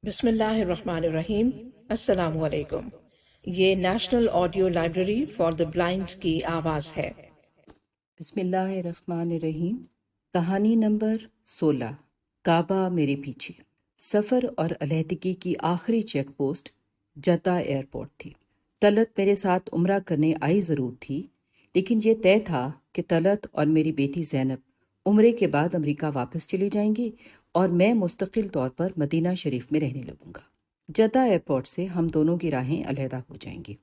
بسم اللہ الرحمن الرحیم۔ السلام علیکم۔ یہ national audio library for the blind کی آواز ہے۔ بسم اللہ الرحمن الرحیم۔ کہانی نمبر 16، کعبہ میرے پیچھے۔ سفر اور علیحدگی کی آخری چیک پوسٹ جدہ ایئرپورٹ تھی۔ طلعت میرے ساتھ عمرہ کرنے آئی ضرور تھی، لیکن یہ طے تھا کہ طلعت اور میری بیٹی زینب عمرے کے بعد امریکہ واپس چلی جائیں گی اور میں مستقل طور پر مدینہ شریف میں رہنے لگوں گا۔ جدہ ایئرپورٹ سے ہم دونوں کی راہیں علیحدہ ہو جائیں گی۔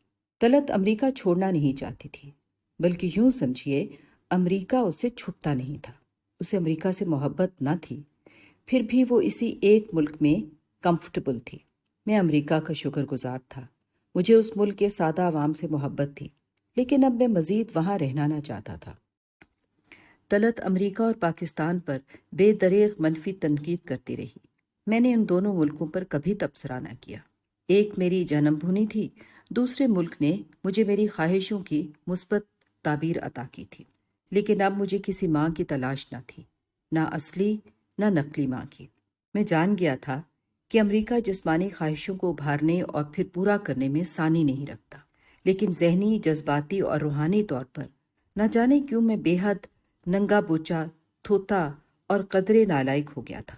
طلعت امریکہ چھوڑنا نہیں چاہتی تھی، بلکہ یوں سمجھیے امریکہ اس سے چھٹتا نہیں تھا۔ اسے امریکہ سے محبت نہ تھی، پھر بھی وہ اسی ایک ملک میں کمفرٹیبل تھی۔ میں امریکہ کا شکر گزار تھا، مجھے اس ملک کے سادہ عوام سے محبت تھی، لیکن اب میں مزید وہاں رہنا نہ چاہتا تھا۔ طلعت امریکہ اور پاکستان پر بے دریغ منفی تنقید کرتی رہی۔ میں نے ان دونوں ملکوں پر کبھی تبصرہ نہ کیا۔ ایک میری جنم بھونی تھی، دوسرے ملک نے مجھے میری خواہشوں کی مثبت تعبیر عطا کی تھی، لیکن اب مجھے کسی ماں کی تلاش نہ تھی، نہ اصلی نہ نقلی ماں کی۔ میں جان گیا تھا کہ امریکہ جسمانی خواہشوں کو ابھارنے اور پھر پورا کرنے میں ثانی نہیں رکھتا، لیکن ذہنی، جذباتی اور روحانی طور پر نہ جانے کیوں میں بے حد ننگا بوچا، تھوتا اور قدرے نالائق ہو گیا تھا۔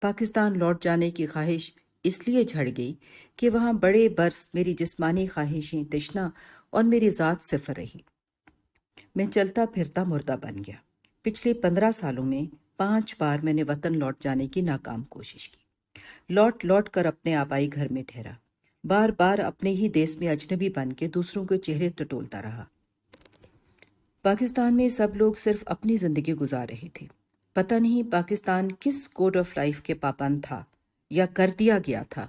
پاکستان لوٹ جانے کی خواہش اس لیے جھڑ گئی کہ وہاں بڑے برس میری جسمانی خواہشیں تشنا اور میری ذات صفر رہی۔ میں چلتا پھرتا مردہ بن گیا۔ پچھلے 15 سالوں میں 5 بار میں نے وطن لوٹ جانے کی ناکام کوشش کی، لوٹ لوٹ کر اپنے آبائی گھر میں ٹھہرا، بار بار اپنے ہی دیس میں اجنبی بن کے دوسروں کے چہرے ٹٹولتا رہا۔ پاکستان میں سب لوگ صرف اپنی زندگی گزار رہے تھے۔ پتہ نہیں پاکستان کس کوڈ آف لائف کے پابند تھا یا کر دیا گیا تھا۔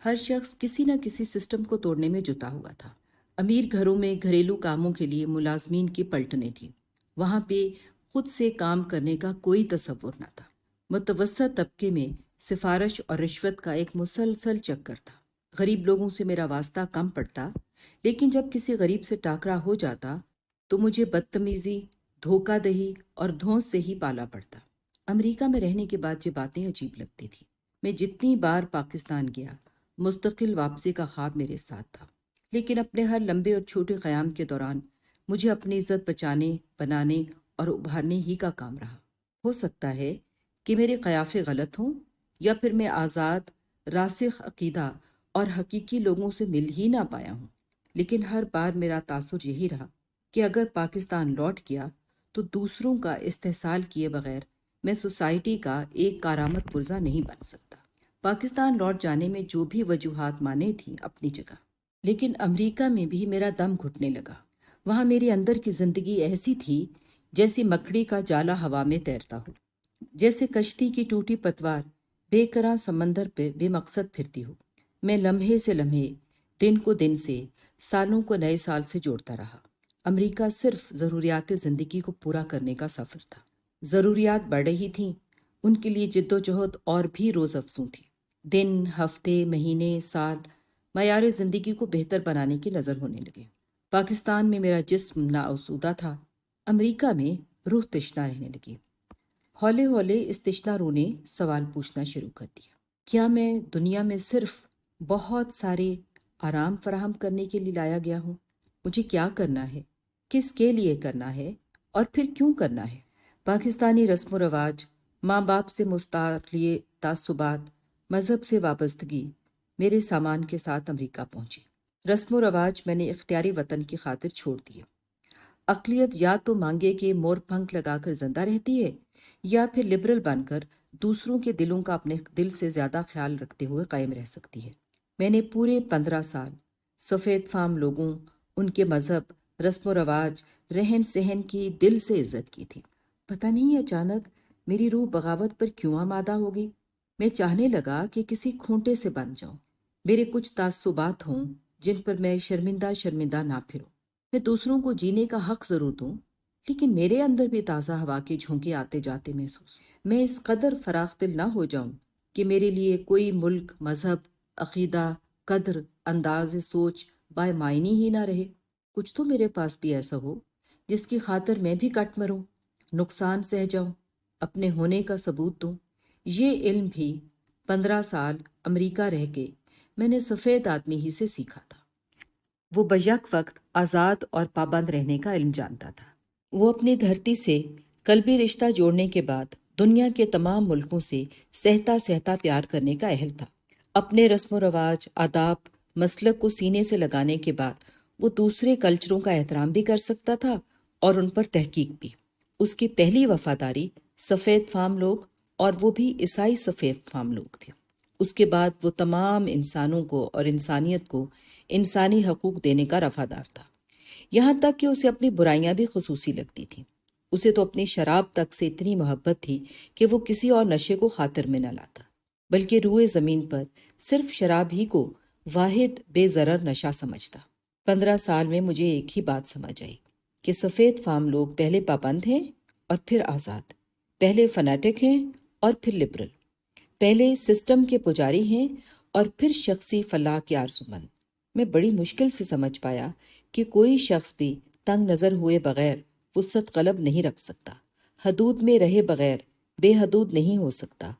ہر شخص کسی نہ کسی سسٹم کو توڑنے میں جٹا ہوا تھا۔ امیر گھروں میں گھریلو کاموں کے لیے ملازمین کی پلٹنیں تھیں، وہاں پہ خود سے کام کرنے کا کوئی تصور نہ تھا۔ متوسط طبقے میں سفارش اور رشوت کا ایک مسلسل چکر تھا۔ غریب لوگوں سے میرا واسطہ کم پڑتا، لیکن جب کسی غریب سے ٹاکرا ہو جاتا تو مجھے بدتمیزی، دھوکہ دہی اور دھونس سے ہی پالا پڑتا۔ امریکہ میں رہنے کے بعد یہ باتیں عجیب لگتی تھی۔ میں جتنی بار پاکستان گیا، مستقل واپسی کا خواب میرے ساتھ تھا، لیکن اپنے ہر لمبے اور چھوٹے قیام کے دوران مجھے اپنی عزت بچانے، بنانے اور ابھارنے ہی کا کام رہا۔ ہو سکتا ہے کہ میرے قیافے غلط ہوں، یا پھر میں آزاد، راسخ عقیدہ اور حقیقی لوگوں سے مل ہی نہ پایا ہوں، لیکن ہر بار میرا تاثر یہی رہا کہ اگر پاکستان لوٹ گیا تو دوسروں کا استحصال کیے بغیر میں سوسائٹی کا ایک کارآمد پرزہ نہیں بن سکتا۔ پاکستان لوٹ جانے میں جو بھی وجوہات مانے تھیں اپنی جگہ، لیکن امریکہ میں بھی میرا دم گھٹنے لگا۔ وہاں میرے اندر کی زندگی ایسی تھی جیسی مکڑی کا جالا ہوا میں تیرتا ہو، جیسے کشتی کی ٹوٹی پتوار بے قرار سمندر پہ بے مقصد پھرتی ہو۔ میں لمحے سے لمحے، دن کو دن سے، سالوں کو نئے سال سے جوڑتا رہا۔ امریکہ صرف ضروریات زندگی کو پورا کرنے کا سفر تھا۔ ضروریات بڑھ رہی تھیں، ان کے لیے جد و جہد اور بھی روز افزوں تھی۔ دن، ہفتے، مہینے، سال معیار زندگی کو بہتر بنانے کی نظر ہونے لگے۔ پاکستان میں میرا جسم ناآسودہ تھا، امریکہ میں روح تشنہ رہنے لگی۔ ہولے ہولے اس تشنہ روح نے سوال پوچھنا شروع کر دیا، کیا میں دنیا میں صرف بہت سارے آرام فراہم کرنے کے لیے لایا گیا ہوں؟ مجھے کیا کرنا ہے، کس کے لیے کرنا ہے، اور پھر کیوں کرنا ہے؟ پاکستانی رسم و رواج، ماں باپ سے مستعلیے تعصبات، مذہب سے وابستگی میرے سامان کے ساتھ امریکہ پہنچی۔ رسم و رواج میں نے اختیاری وطن کی خاطر چھوڑ دیے۔ اقلیت یا تو مانگے کہ مور پھنک لگا کر زندہ رہتی ہے، یا پھر لبرل بن کر دوسروں کے دلوں کا اپنے دل سے زیادہ خیال رکھتے ہوئے قائم رہ سکتی ہے۔ میں نے پورے 15 سال سفید فام لوگوں، ان کے مذہب، رسم و رواج، رہن سہن کی دل سے عزت کی تھی۔ پتہ نہیں اچانک میری روح بغاوت پر کیوں آمادہ ہو گئی۔ میں چاہنے لگا کہ کسی کھونٹے سے بن جاؤں، میرے کچھ تعصبات ہوں جن پر میں شرمندہ شرمندہ نہ پھروں۔ میں دوسروں کو جینے کا حق ضرور دوں، لیکن میرے اندر بھی تازہ ہوا کے جھونکے آتے جاتے محسوس۔ میں اس قدر فراخ دل نہ ہو جاؤں کہ میرے لیے کوئی ملک، مذہب، عقیدہ، قدر، انداز سوچ بامعنی ہی نہ رہے۔ کچھ تو میرے پاس بھی ایسا ہو جس کی خاطر میں بھی کٹ مروں، نقصان سہ جاؤں، اپنے ہونے کا ثبوت دوں۔ یہ علم بھی 15 سال امریکہ رہ کے میں نے سفید آدمی ہی سے سیکھا تھا۔ وہ بیک وقت آزاد اور پابند رہنے کا علم جانتا تھا۔ وہ اپنی دھرتی سے قلبی رشتہ جوڑنے کے بعد دنیا کے تمام ملکوں سے سہتا سہتا پیار کرنے کا اہل تھا۔ اپنے رسم و رواج، آداب، مسلک کو سینے سے لگانے کے بعد وہ دوسرے کلچروں کا احترام بھی کر سکتا تھا اور ان پر تحقیق بھی۔ اس کی پہلی وفاداری سفید فام لوگ، اور وہ بھی عیسائی سفید فام لوگ تھے۔ اس کے بعد وہ تمام انسانوں کو اور انسانیت کو انسانی حقوق دینے کا وفادار تھا، یہاں تک کہ اسے اپنی برائیاں بھی خصوصی لگتی تھیں۔ اسے تو اپنی شراب تک سے اتنی محبت تھی کہ وہ کسی اور نشے کو خاطر میں نہ لاتا، بلکہ روئے زمین پر صرف شراب ہی کو واحد بے ضرر نشہ سمجھتا۔ 15 سال میں مجھے ایک ہی بات سمجھ آئی کہ سفید فام لوگ پہلے پابند ہیں اور پھر آزاد، پہلے فنیٹک ہیں اور پھر لبرل، پہلے سسٹم کے پجاری ہیں اور پھر شخصی فلاح کے آرزومند۔ میں بڑی مشکل سے سمجھ پایا کہ کوئی شخص بھی تنگ نظر ہوئے بغیر وسعت قلب نہیں رکھ سکتا، حدود میں رہے بغیر بے حدود نہیں ہو سکتا۔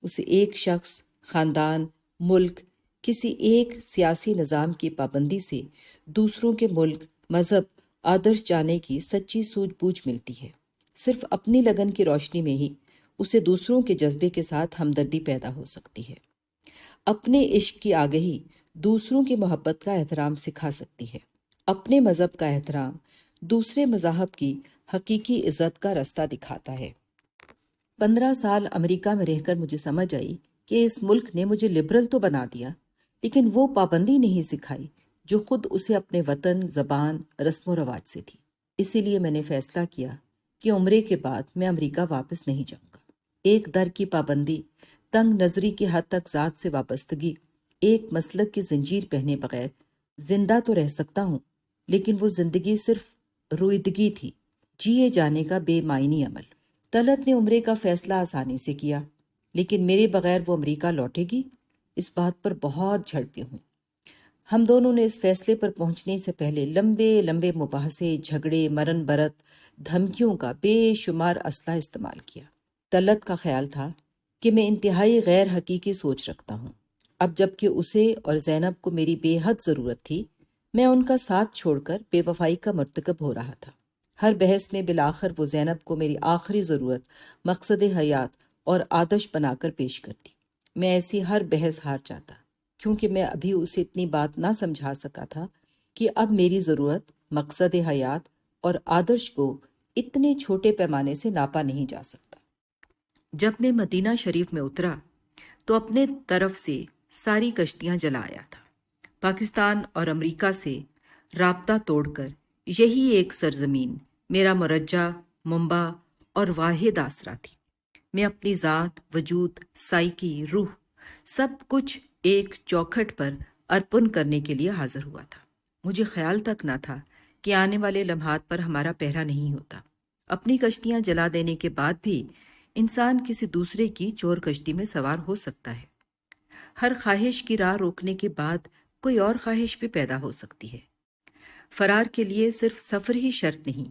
اسے ایک شخص، خاندان، ملک، کسی ایک سیاسی نظام کی پابندی سے دوسروں کے ملک، مذہب، آدرش جانے کی سچی سوجھ بوجھ ملتی ہے۔ صرف اپنی لگن کی روشنی میں ہی اسے دوسروں کے جذبے کے ساتھ ہمدردی پیدا ہو سکتی ہے۔ اپنے عشق کی آگہی دوسروں کی محبت کا احترام سکھا سکتی ہے۔ اپنے مذہب کا احترام دوسرے مذاہب کی حقیقی عزت کا رستہ دکھاتا ہے۔ 15 سال امریکہ میں رہ کر مجھے سمجھ آئی کہ اس ملک نے مجھے لبرل تو بنا دیا، لیکن وہ پابندی نہیں سکھائی جو خود اسے اپنے وطن، زبان، رسم و رواج سے تھی۔ اسی لیے میں نے فیصلہ کیا کہ عمرے کے بعد میں امریکہ واپس نہیں جاؤں گا۔ ایک در کی پابندی، تنگ نظری کی حد تک ذات سے وابستگی، ایک مسلک کی زنجیر پہنے بغیر زندہ تو رہ سکتا ہوں، لیکن وہ زندگی صرف رویدگی تھی، جیے جانے کا بے معنی عمل۔ طلعت نے عمرے کا فیصلہ آسانی سے کیا، لیکن میرے بغیر وہ امریکہ لوٹے گی، اس بات پر بہت جھڑپیں ہوئیں۔ ہم دونوں نے اس فیصلے پر پہنچنے سے پہلے لمبے لمبے مباحثے، جھگڑے، مرن برت، دھمکیوں کا بے شمار اسلحہ استعمال کیا۔ طلعت کا خیال تھا کہ میں انتہائی غیر حقیقی سوچ رکھتا ہوں۔ اب جب کہ اسے اور زینب کو میری بے حد ضرورت تھی، میں ان کا ساتھ چھوڑ کر بے وفائی کا مرتکب ہو رہا تھا۔ ہر بحث میں بالآخر وہ زینب کو میری آخری ضرورت، مقصد حیات اور آدش بنا کر پیش کرتی۔ میں ایسی ہر بحث ہار جاتا، کیونکہ میں ابھی اسے اتنی بات نہ سمجھا سکا تھا کہ اب میری ضرورت، مقصد حیات اور آدرش کو اتنے چھوٹے پیمانے سے ناپا نہیں جا سکتا۔ جب میں مدینہ شریف میں اترا تو اپنے طرف سے ساری کشتیاں جلا آیا تھا۔ پاکستان اور امریکہ سے رابطہ توڑ کر یہی ایک سرزمین میرا مرجع، منبع اور واحد آسرا تھی۔ میں اپنی ذات، وجود، سائیکی، روح، سب کچھ ایک چوکھٹ پر ارپن کرنے کے لیے حاضر ہوا تھا۔ مجھے خیال تک نہ تھا کہ آنے والے لمحات پر ہمارا پہرا نہیں ہوتا۔ اپنی کشتیاں جلا دینے کے بعد بھی انسان کسی دوسرے کی چور کشتی میں سوار ہو سکتا ہے۔ ہر خواہش کی راہ روکنے کے بعد کوئی اور خواہش بھی پیدا ہو سکتی ہے۔ فرار کے لیے صرف سفر ہی شرط نہیں،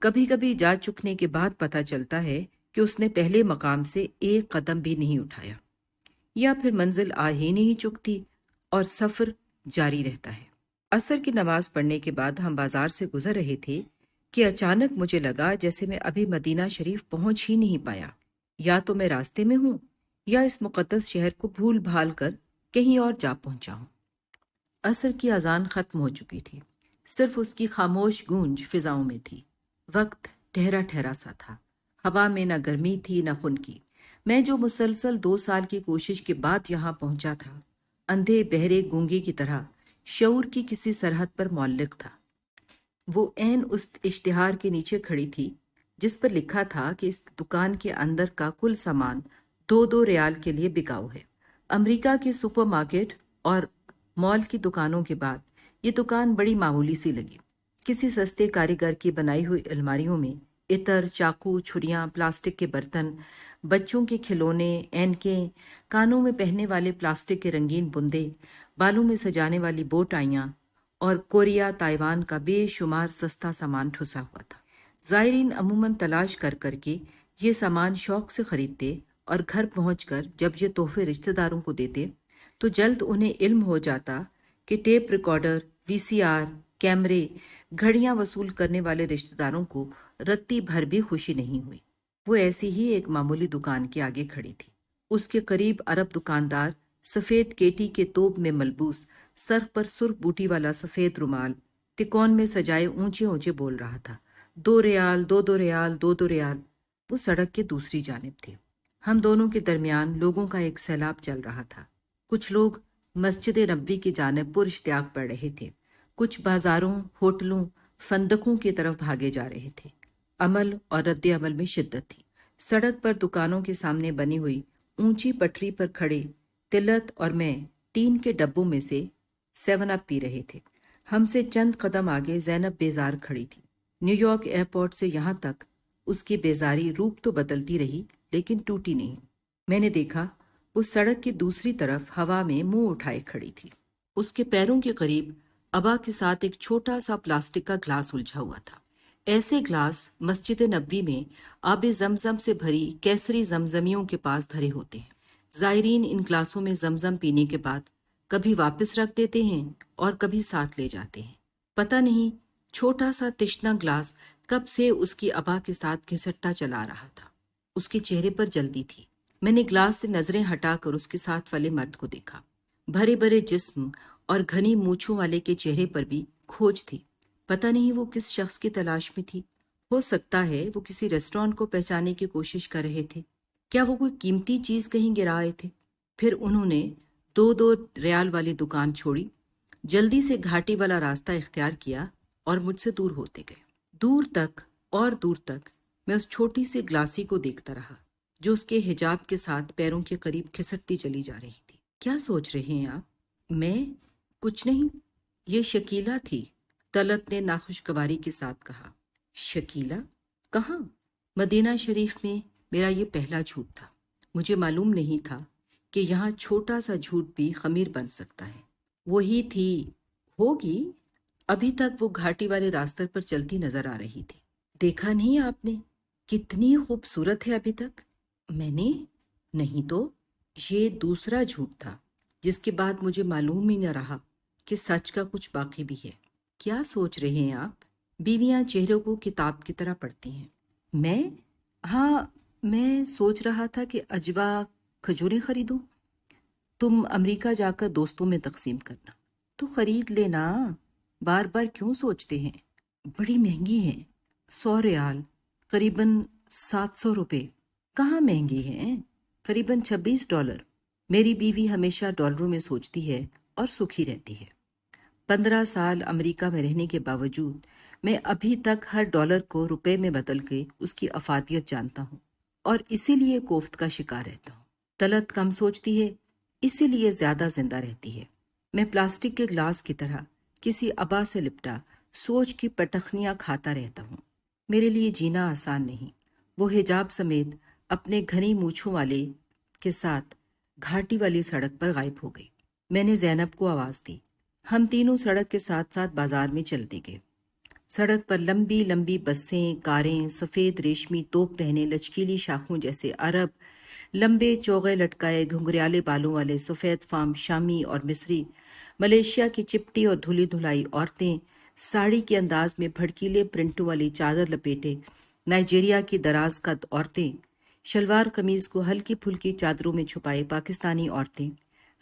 کبھی کبھی جا چکنے کے بعد پتہ چلتا ہے کہ اس نے پہلے مقام سے ایک قدم بھی نہیں اٹھایا، یا پھر منزل آ ہی نہیں چکتی اور سفر جاری رہتا ہے۔ عصر کی نماز پڑھنے کے بعد ہم بازار سے گزر رہے تھے کہ اچانک مجھے لگا جیسے میں ابھی مدینہ شریف پہنچ ہی نہیں پایا، یا تو میں راستے میں ہوں یا اس مقدس شہر کو بھول بھال کر کہیں اور جا پہنچا ہوں۔ عصر کی اذان ختم ہو چکی تھی، صرف اس کی خاموش گونج فضاؤں میں تھی۔ وقت ٹھہرا ٹھہرا سا تھا، ہوا میں نہ گرمی تھی نہ خنکی۔ میں جو مسلسل 2 سال کی کوشش کے بعد یہاں پہنچا تھا، اندھے بہرے گونگے کی طرح شعور کی کسی سرحد پر معلق تھا۔ وہ عین اس اشتہار کے نیچے کھڑی تھی جس پر لکھا تھا کہ اس دکان کے اندر کا کل سامان 2 ریال کے لیے بکاؤ ہے۔ امریکہ کے سپر مارکیٹ اور مال کی دکانوں کے بعد یہ دکان بڑی معمولی سی لگی۔ کسی سستے کاریگر کی بنائی ہوئی الماریوں میں عطر، چاقو، چھریاں، پلاسٹک کے برتن، بچوں کے کھلونے، اینکیں، کانوں میں پہننے والے پلاسٹک کے رنگین بندے، بالوں میں سجانے والی بو ٹائیاں اور کوریا، تائیوان کا بے شمار سستا سامان ٹھسا ہوا تھا۔ زائرین عموماً تلاش کر کر کے یہ سامان شوق سے خریدتے اور گھر پہنچ کر جب یہ تحفے رشتہ داروں کو دیتے تو جلد انہیں علم ہو جاتا کہ ٹیپ ریکارڈر، VCR، کیمرے، گھڑیاں وصول کرنے والے رشتہ داروں کو رتی بھر بھی خوشی نہیں ہوئی۔ وہ ایسی ہی ایک معمولی دکان کے آگے کھڑی تھی۔ اس کے قریب عرب دکاندار سفید کیٹی کے توپ میں ملبوس، سر پر سرخ بوٹی والا سفید رومال تکون میں سجائے اونچے اونچے بول رہا تھا، 2 ریال، 2 ریال، 2 ریال۔ وہ سڑک کے دوسری جانب تھے۔ ہم دونوں کے درمیان لوگوں کا ایک سیلاب چل رہا تھا۔ کچھ لوگ مسجد نبوی کی جانب پر اشتیاق پڑھ رہے تھے، کچھ بازاروں، ہوٹلوں، فندقوں کی طرف بھاگے جا رہے تھے۔ عمل اور رد عمل میں شدت تھی۔ سڑک پر دکانوں کے سامنے بنی ہوئی اونچی پٹری پر کھڑے طلعت اور میں ٹین کے ڈبوں میں سے 7 اپ پی رہے تھے۔ ہم سے چند قدم آگے زینب بیزار کھڑی تھی۔ نیو یارک ایئرپورٹ سے یہاں تک اس کی بیزاری روپ تو بدلتی رہی لیکن ٹوٹی نہیں۔ میں نے دیکھا وہ سڑک کی دوسری طرف ہوا میں منہ اٹھائے کھڑی تھی۔ اس کے پیروں کے قریب ابا کے ساتھ ایک چھوٹا سا پلاسٹک کا گلاس الجھا ہوا تھا۔ ایسے گلاس مسجد نبوی میں آب زمزم سے بھری کیسری زمزمیوں کے پاس دھرے ہوتے ہیں۔ زائرین ان گلاسوں میں زمزم پینے کے بعد کبھی واپس رکھ دیتے ہیں اور کبھی ساتھ لے جاتے ہیں۔ پتہ نہیں چھوٹا سا تشنا گلاس کب سے اس کی ابا کے ساتھ گھسٹتا چلا رہا تھا۔ اس کے چہرے پر جلدی تھی۔ میں نے گلاس سے نظریں ہٹا کر اس کے ساتھ والے مرد کو دیکھا۔ بھرے بھرے جسم اور گھنی مونچھوں والے کے چہرے پر بھی کھوج تھی۔ پتہ نہیں وہ کس شخص کی تلاش میں تھی۔ ہو سکتا ہے وہ کسی ریسٹورانٹ کو پہچاننے کی کوشش کر رہے تھے۔ کیا وہ کوئی قیمتی چیز کہیں گرا آئے تھے؟ پھر انہوں نے 2 ریال والی دکان چھوڑی، جلدی سے گھاٹی والا راستہ اختیار کیا اور مجھ سے دور ہوتے گئے۔ دور تک اور دور تک میں اس چھوٹی سی گلاسی کو دیکھتا رہا جو اس کے حجاب کے ساتھ پیروں کے قریب کھسٹتی چلی جا رہی تھی۔ کیا سوچ رہے ہیں آپ؟ میں کچھ نہیں، یہ شکیلہ تھی، طلعت نے ناخوشگواری کے ساتھ کہا۔ شکیلہ؟ کہاں؟ مدینہ شریف میں میرا یہ پہلا جھوٹ تھا۔ مجھے معلوم نہیں تھا کہ یہاں چھوٹا سا جھوٹ بھی خمیر بن سکتا ہے۔ وہی تھی، ہوگی۔ ابھی تک وہ گھاٹی والے راستے پر چلتی نظر آ رہی تھی۔ دیکھا نہیں آپ نے کتنی خوبصورت ہے ابھی تک؟ میں نے؟ نہیں تو یہ دوسرا جھوٹ تھا جس کے بعد مجھے معلوم ہی نہ رہا کہ سچ کا کچھ باقی بھی ہے۔ کیا سوچ رہے ہیں آپ؟ بیویاں چہروں کو کتاب کی طرح پڑھتی ہیں۔ میں؟ ہاں، میں سوچ رہا تھا کہ اجوا کھجوریں خریدوں۔ تم امریکہ جا کر دوستوں میں تقسیم کرنا۔ تو خرید لینا، بار بار کیوں سوچتے ہیں؟ بڑی مہنگی ہیں، 100 ریال، قریباً 700 روپے۔ کہاں مہنگی ہیں؟ قریباً $26۔ میری بیوی ہمیشہ ڈالروں میں سوچتی ہے اور سکھی رہتی ہے۔ 15 سال امریکہ میں رہنے کے باوجود میں ابھی تک ہر ڈالر کو روپے میں بدل کے اس کی افادیت جانتا ہوں اور اسی لیے کوفت کا شکار رہتا ہوں۔ طلعت کم سوچتی ہے، اسی لیے زیادہ زندہ رہتی ہے۔ میں پلاسٹک کے گلاس کی طرح کسی ابا سے لپٹا سوچ کی پٹخنیاں کھاتا رہتا ہوں۔ میرے لیے جینا آسان نہیں۔ وہ حجاب سمیت اپنے گھنی مونچھوں والے کے ساتھ گھاٹی والی سڑک پر غائب ہو گئی۔ میں نے زینب کو آواز دی۔ ہم تینوں سڑک کے ساتھ ساتھ بازار میں چلتے گئے۔ سڑک پر لمبی لمبی بسیں، کاریں، سفید ریشمی توپ پہنے لچکیلی شاخوں جیسے عرب، لمبے چوغے لٹکائے گھنگریالے بالوں والے سفید فام شامی اور مصری، ملیشیا کی چپٹی اور دھلی دھلائی عورتیں، ساڑی کے انداز میں بھڑکیلے پرنٹوں والی چادر لپیٹے نائجیریا کی دراز قد عورتیں، شلوار قمیض کو ہلکی پھلکی چادروں میں چھپائے پاکستانی عورتیں،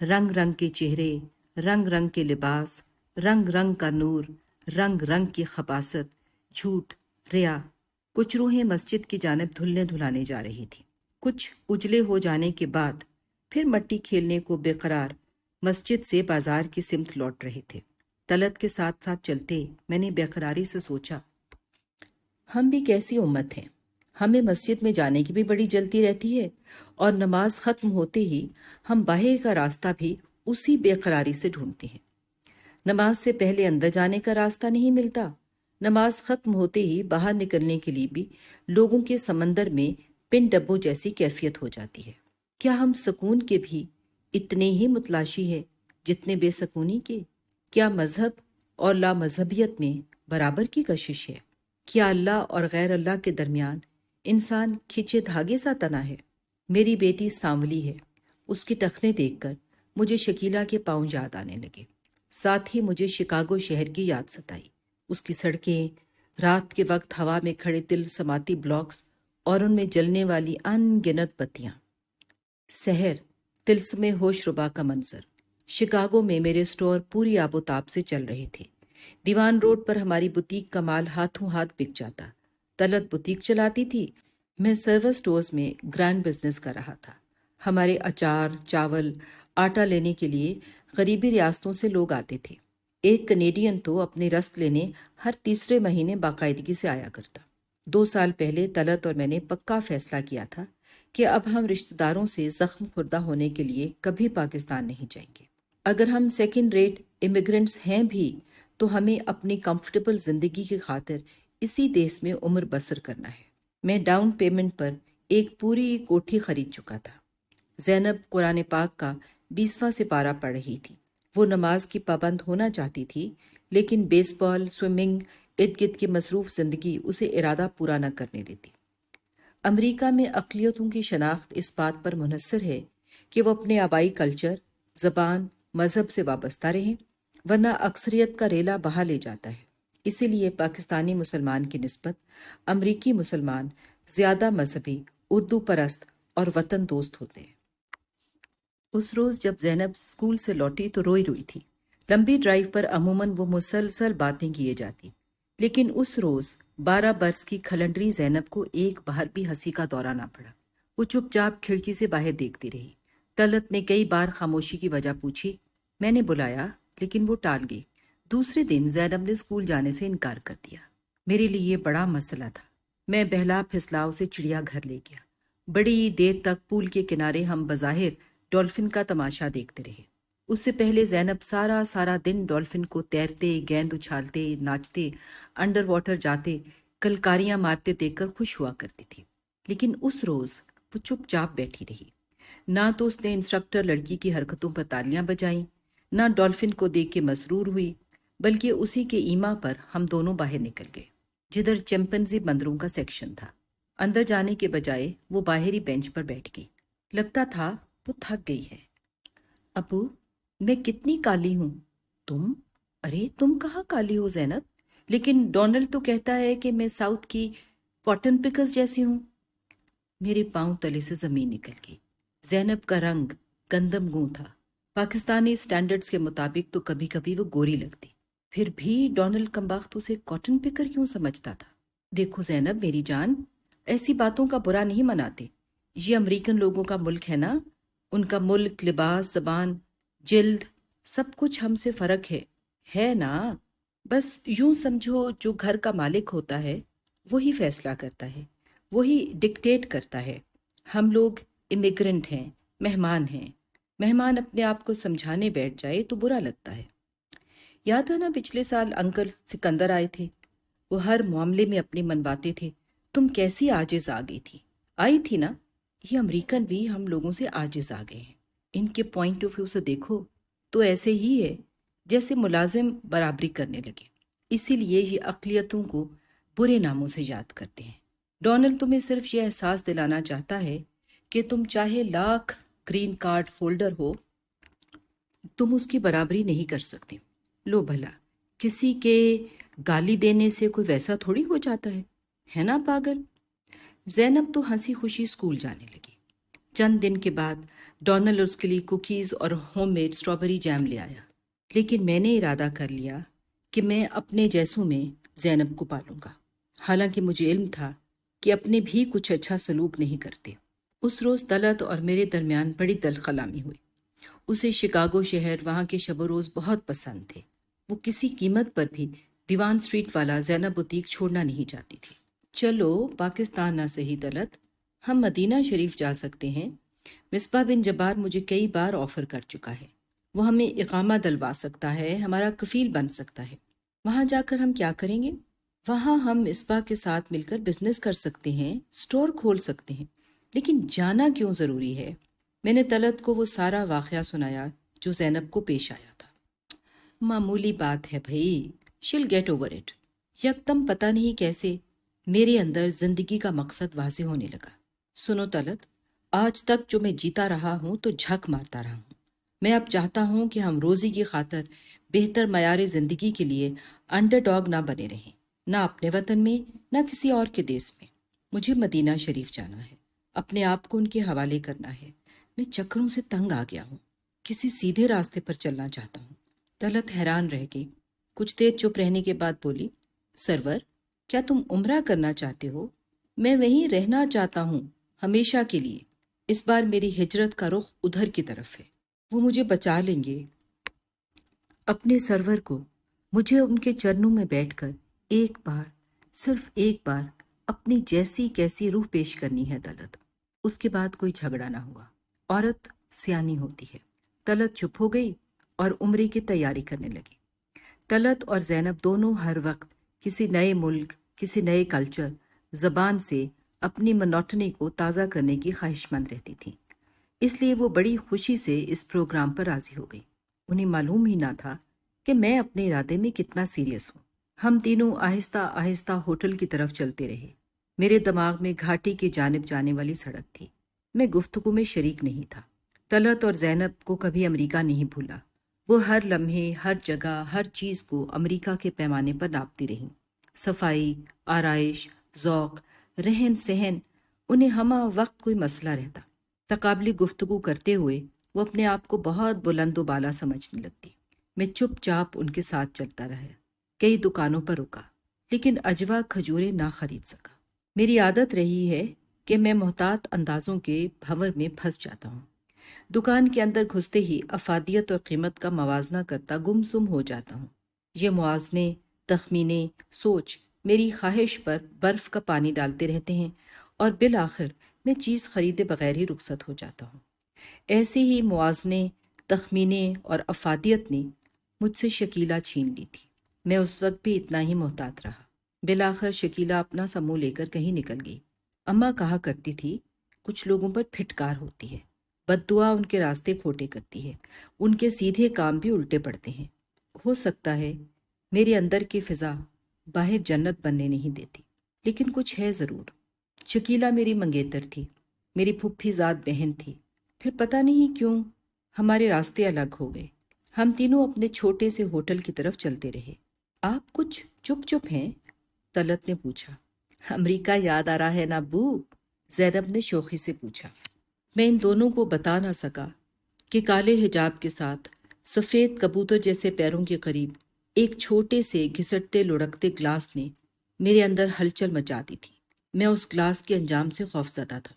رنگ رنگ کے چہرے، رنگ رنگ کے لباس، رنگ رنگ کا نور، رنگ رنگ کی خباثت، جھوٹ، ریا۔ کچھ روحیں مسجد کی جانب دھلنے دھلانے جا رہی تھی، کچھ اجلے ہو جانے کے بعد پھر مٹی کھیلنے کو بے قرار مسجد سے بازار کی سمت لوٹ رہے تھے۔ طلعت کے ساتھ ساتھ چلتے میں نے بے قراری سے سوچا، ہم بھی کیسی امت ہیں، ہمیں مسجد میں جانے کی بھی بڑی جلدی رہتی ہے اور نماز ختم ہوتے ہی ہم باہر کا راستہ بھی اسی بے قراری سے ڈھونڈتے ہیں۔ نماز سے پہلے اندر جانے کا راستہ نہیں ملتا، نماز ختم ہوتے ہی باہر نکلنے کے لیے بھی لوگوں کے سمندر میں پن ڈبوں جیسی کیفیت ہو جاتی ہے۔ کیا ہم سکون کے بھی اتنے ہی متلاشی ہیں جتنے بے سکونی کے؟ کیا مذہب اور لا مذہبیت میں برابر کی کشش ہے؟ کیا اللہ اور غیر اللہ کے درمیان انسان کھچے دھاگے سا تنا ہے؟ میری بیٹی سانولی ہے، اس کے ٹخنے دیکھ کر مجھے شکیلا کے پاؤں یاد آنے لگے۔ ساتھ ہی مجھے شکاگو شہر کی یاد ستائی، اس کی سڑکیں، رات کے وقت ہوا میں کھڑے دل سماتی بلاکس اور ان میں جلنے والی ان گنت بتیاں۔ سحر، طلسم ہوش ربا کا منظر۔ شکاگو میں میرے سٹور پوری آب و تاب سے چل رہے تھے۔ دیوان روڈ پر ہماری بوتیک کا مال ہاتھوں ہاتھ بک جاتا۔ طلعت بوتیک چلاتی تھی، میں سرور سٹورز میں گرانڈ بزنس کر رہا تھا۔ ہمارے اچار، چاول، آٹا لینے کے لیے قریبی ریاستوں سے لوگ آتے تھے۔ ایک کنیڈین تو اپنے رسک لینے ہر تیسرے مہینے باقاعدگی سے آیا کرتا۔ 2 سال پہلے طلعت اور میں نے پکا فیصلہ کیا تھا کہ اب ہم رشتہ داروں سے زخم خوردہ ہونے کے لیے کبھی پاکستان نہیں جائیں گے۔ اگر ہم سیکنڈ ریٹ امیگرنٹس ہیں بھی تو ہمیں اپنی کمفرٹیبل زندگی کی خاطر اسی دیس میں عمر بسر کرنا ہے۔ میں ڈاؤن پیمنٹ پر ایک پوری کوٹھی خرید چکا تھا۔ زینب قرآن پاک کا 20واں سپارہ پڑھ رہی تھی۔ وہ نماز کی پابند ہونا چاہتی تھی، لیکن بیس بال، سوئمنگ، ارد گرد کی مصروف زندگی اسے ارادہ پورا نہ کرنے دیتی۔ امریکہ میں اقلیتوں کی شناخت اس بات پر منحصر ہے کہ وہ اپنے آبائی کلچر، زبان، مذہب سے وابستہ رہیں، ورنہ اکثریت کا ریلا بہا لے جاتا ہے۔ اسی لیے پاکستانی مسلمان کی نسبت امریکی مسلمان زیادہ مذہبی، اردو پرست اور وطن دوست ہوتے ہیں۔ اس روز جب زینب اسکول سے لوٹی تو روئی روئی تھی۔ لمبی ڈرائیو پر عموماً وہ مسلسل باتیں کیے جاتی، لیکن اس روز 12 برس کی کھلنڈری زینب کو ایک بار بھی ہنسی کا دورہ نہ پڑا۔ وہ چپ چاپ کھڑکی سے باہر دیکھتی رہی۔ طلعت نے کئی بار خاموشی کی وجہ پوچھی، میں نے بلایا لیکن وہ ٹال گئی۔ دوسرے دن زینب نے اسکول جانے سے انکار کر دیا۔ میرے لیے یہ بڑا مسئلہ تھا۔ میں بہلا پھسلا اسے چڑیا گھر لے گیا۔ بڑی دیر تک پول کے کنارے ہم بظاہر ڈولفن کا تماشا دیکھتے رہے۔ اس سے پہلے زینب سارا دن ڈولفن کو تیرتے، گیند اچھالتے، ناچتے، انڈر واٹر جاتے، کلکاریاں مارتے دیکھ کر خوش ہوا کرتی تھی۔ لیکن اس روز وہ چپ چاپ بیٹھی رہی۔ نہ تو اس نے انسٹرکٹر لڑکی کی حرکتوں پر تالیاں بجائیں، نہ ڈولفن کو دیکھ کے مسرور ہوئی، بلکہ اسی کے ایما پر ہم دونوں باہر نکل گئے، جدھر چمپنزی بندروں کا سیکشن تھا۔ اندر جانے کے بجائے وہ باہری بینچ پر بیٹھ گئی۔ لگتا تھا وہ تھک گئی ہے۔ ابو، میں کتنی کالی ہوں؟ تم؟ ارے تم کہاں کالی ہو زینب؟ لیکن ڈونلڈ تو کہتا ہے کہ میں ساؤتھ کی کاٹن پکرز جیسی ہوں۔ میرے پاؤں تلے سے زمین نکل گئی۔ زینب کا رنگ گندم گوں تھا۔ پاکستانی سٹینڈرڈز کے مطابق تو کبھی کبھی وہ گوری لگتی، پھر بھی ڈونلڈ کمبخت اسے کاٹن پکر کیوں سمجھتا تھا؟ دیکھو زینب میری جان، ایسی باتوں کا برا نہیں مناتے۔ یہ امریکن لوگوں کا ملک ہے نا، ان کا ملک، لباس، زبان، جلد، سب کچھ ہم سے فرق ہے نا۔ بس یوں سمجھو جو گھر کا مالک ہوتا ہے وہی فیصلہ کرتا ہے، وہی ڈکٹیٹ کرتا ہے۔ ہم لوگ امیگرنٹ ہیں، مہمان ہیں۔ مہمان اپنے آپ کو سمجھانے بیٹھ جائے تو برا لگتا ہے۔ یاد ہے نا پچھلے سال انکل سکندر آئے تھے، وہ ہر معاملے میں اپنی منواتے تھے۔ تم کیسی عاجز آ گئی تھی، آئی تھی نا۔ یہ امریکن بھی ہم لوگوں سے عاجز آ گئے ہیں۔ ان کے پوائنٹ آف ویو سے دیکھو تو ایسے ہی ہے جیسے ملازم برابری کرنے لگے۔ اسی لیے یہ اقلیتوں کو برے ناموں سے یاد کرتے ہیں۔ ڈونلڈ تمہیں صرف یہ احساس دلانا چاہتا ہے کہ تم چاہے لاکھ گرین کارڈ ہولڈر ہو، تم اس کی برابری نہیں کر سکتے۔ لو بھلا، کسی کے گالی دینے سے کوئی ویسا تھوڑی ہو جاتا ہے نا پاگل۔ زینب تو ہنسی خوشی اسکول جانے لگی۔ چند دن کے بعد ڈونلڈ اس کے لیے کوکیز اور ہوم میڈ اسٹرابری جیم لے آیا، لیکن میں نے ارادہ کر لیا کہ میں اپنے جیسوں میں زینب کو پالوں گا، حالانکہ مجھے علم تھا کہ اپنے بھی کچھ اچھا سلوک نہیں کرتے۔ اس روز طلعت اور میرے درمیان بڑی دل کلامی ہوئی۔ اسے شکاگو شہر، وہاں کے شب و روز بہت پسند تھے۔ وہ کسی قیمت پر بھی دیوان اسٹریٹ والا زینب بوتیک چھوڑنا نہیں چاہتی تھی۔ چلو پاکستان نہ صحیح طلعت، ہم مدینہ شریف جا سکتے ہیں۔ مصباح بن جبار مجھے کئی بار آفر کر چکا ہے، وہ ہمیں اقامہ دلوا سکتا ہے، ہمارا کفیل بن سکتا ہے۔ وہاں جا کر ہم کیا کریں گے؟ وہاں ہم مصباح کے ساتھ مل کر بزنس کر سکتے ہیں، سٹور کھول سکتے ہیں، لیکن جانا کیوں ضروری ہے؟ میں نے طلعت کو وہ سارا واقعہ سنایا جو زینب کو پیش آیا تھا۔ معمولی بات ہے بھائی، شیل گیٹ اوور اٹ۔ یکدم پتہ نہیں کیسے میرے اندر زندگی کا مقصد واضح ہونے لگا۔ سنو طلعت، آج تک جو میں جیتا رہا ہوں تو جھک مارتا رہا ہوں۔ میں اب چاہتا ہوں کہ ہم روزی کی خاطر بہتر معیار زندگی کے لیے انڈر ڈاگ نہ بنے رہیں، نہ اپنے وطن میں نہ کسی اور کے دیس میں۔ مجھے مدینہ شریف جانا ہے، اپنے آپ کو ان کے حوالے کرنا ہے۔ میں چکروں سے تنگ آ گیا ہوں، کسی سیدھے راستے پر چلنا چاہتا ہوں۔ طلعت حیران رہ گئی، کچھ دیر چپ رہنے کے بعد بولی، سرور، کیا تم عمرہ کرنا چاہتے ہو؟ میں وہیں رہنا چاہتا ہوں، ہمیشہ کے لیے۔ اس بار میری ہجرت کا رخ ادھر کی طرف ہے، وہ مجھے بچا لیں گے۔ اپنے سرور کو مجھے ان کے چرنوں میں بیٹھ کر ایک بار، صرف ایک بار اپنی جیسی کیسی روح پیش کرنی ہے طلعت۔ اس کے بعد کوئی جھگڑا نہ ہوا۔ عورت سیانی ہوتی ہے۔ طلعت چپ ہو گئی اور عمرے کی تیاری کرنے لگی۔ طلعت اور زینب دونوں ہر وقت کسی نئے ملک، کسی نئے کلچر، زبان سے اپنی منوٹنی کو تازہ کرنے کی خواہش مند رہتی تھیں۔ اس لیے وہ بڑی خوشی سے اس پروگرام پر راضی ہو گئی۔ انہیں معلوم ہی نہ تھا کہ میں اپنے ارادے میں کتنا سیریس ہوں۔ ہم تینوں آہستہ آہستہ ہوٹل کی طرف چلتے رہے۔ میرے دماغ میں گھاٹی کی جانب جانے والی سڑک تھی۔ میں گفتگو میں شریک نہیں تھا۔ طلعت اور زینب کو کبھی امریکہ نہیں بھولا۔ وہ ہر لمحے، ہر جگہ، ہر چیز کو امریکہ کے پیمانے پر ناپتی رہیں۔ صفائی، آرائش، ذوق، رہن سہن، انہیں ہمہ وقت کوئی مسئلہ رہتا۔ تقابلی گفتگو کرتے ہوئے وہ اپنے آپ کو بہت بلند و بالا سمجھنے لگتی۔ میں چپ چاپ ان کے ساتھ چلتا رہا۔ کئی دکانوں پر رکا، لیکن اجوا کھجوریں نہ خرید سکا۔ میری عادت رہی ہے کہ میں محتاط اندازوں کے بھنور میں پھنس جاتا ہوں۔ دکان کے اندر گھستے ہی افادیت اور قیمت کا موازنہ کرتا گم سم ہو جاتا ہوں۔ یہ موازنے، تخمینے، سوچ میری خواہش پر برف کا پانی ڈالتے رہتے ہیں اور بالآخر میں چیز خریدے بغیر ہی رخصت ہو جاتا ہوں۔ ایسے ہی موازنے، تخمینے اور افادیت نے مجھ سے شکیلہ چھین لی تھی۔ میں اس وقت بھی اتنا ہی محتاط رہا۔ بالآخر شکیلہ اپنا سا منہ لے کر کہیں نکل گئی۔ اماں کہا کرتی تھی، کچھ لوگوں پر پھٹکار ہوتی ہے، بد دعا ان کے راستے کھوٹے کرتی ہے، ان کے سیدھے کام بھی الٹے پڑتے ہیں۔ ہو سکتا ہے میرے اندر کی فضا باہر جنت بننے نہیں دیتی، لیکن کچھ ہے ضرور۔ شکیلہ میری منگیتر تھی، میری پھپھی زاد بہن تھی۔ پھر پتہ نہیں کیوں ہمارے راستے الگ ہو گئے۔ ہم تینوں اپنے چھوٹے سے ہوٹل کی طرف چلتے رہے۔ آپ کچھ چپ چپ ہیں؟ طلعت نے پوچھا۔ امریکہ یاد آ رہا ہے نا ابو؟ زینب نے شوخی سے پوچھا۔ میں ان دونوں کو بتا نہ سکا کہ کالے حجاب کے ساتھ سفید کبوتر جیسے پیروں کے قریب ایک چھوٹے سے گھسٹتے لڑکتے گلاس نے میرے اندر ہلچل مچا دی تھی۔ میں اس گلاس کے انجام سے خوفزدہ تھا۔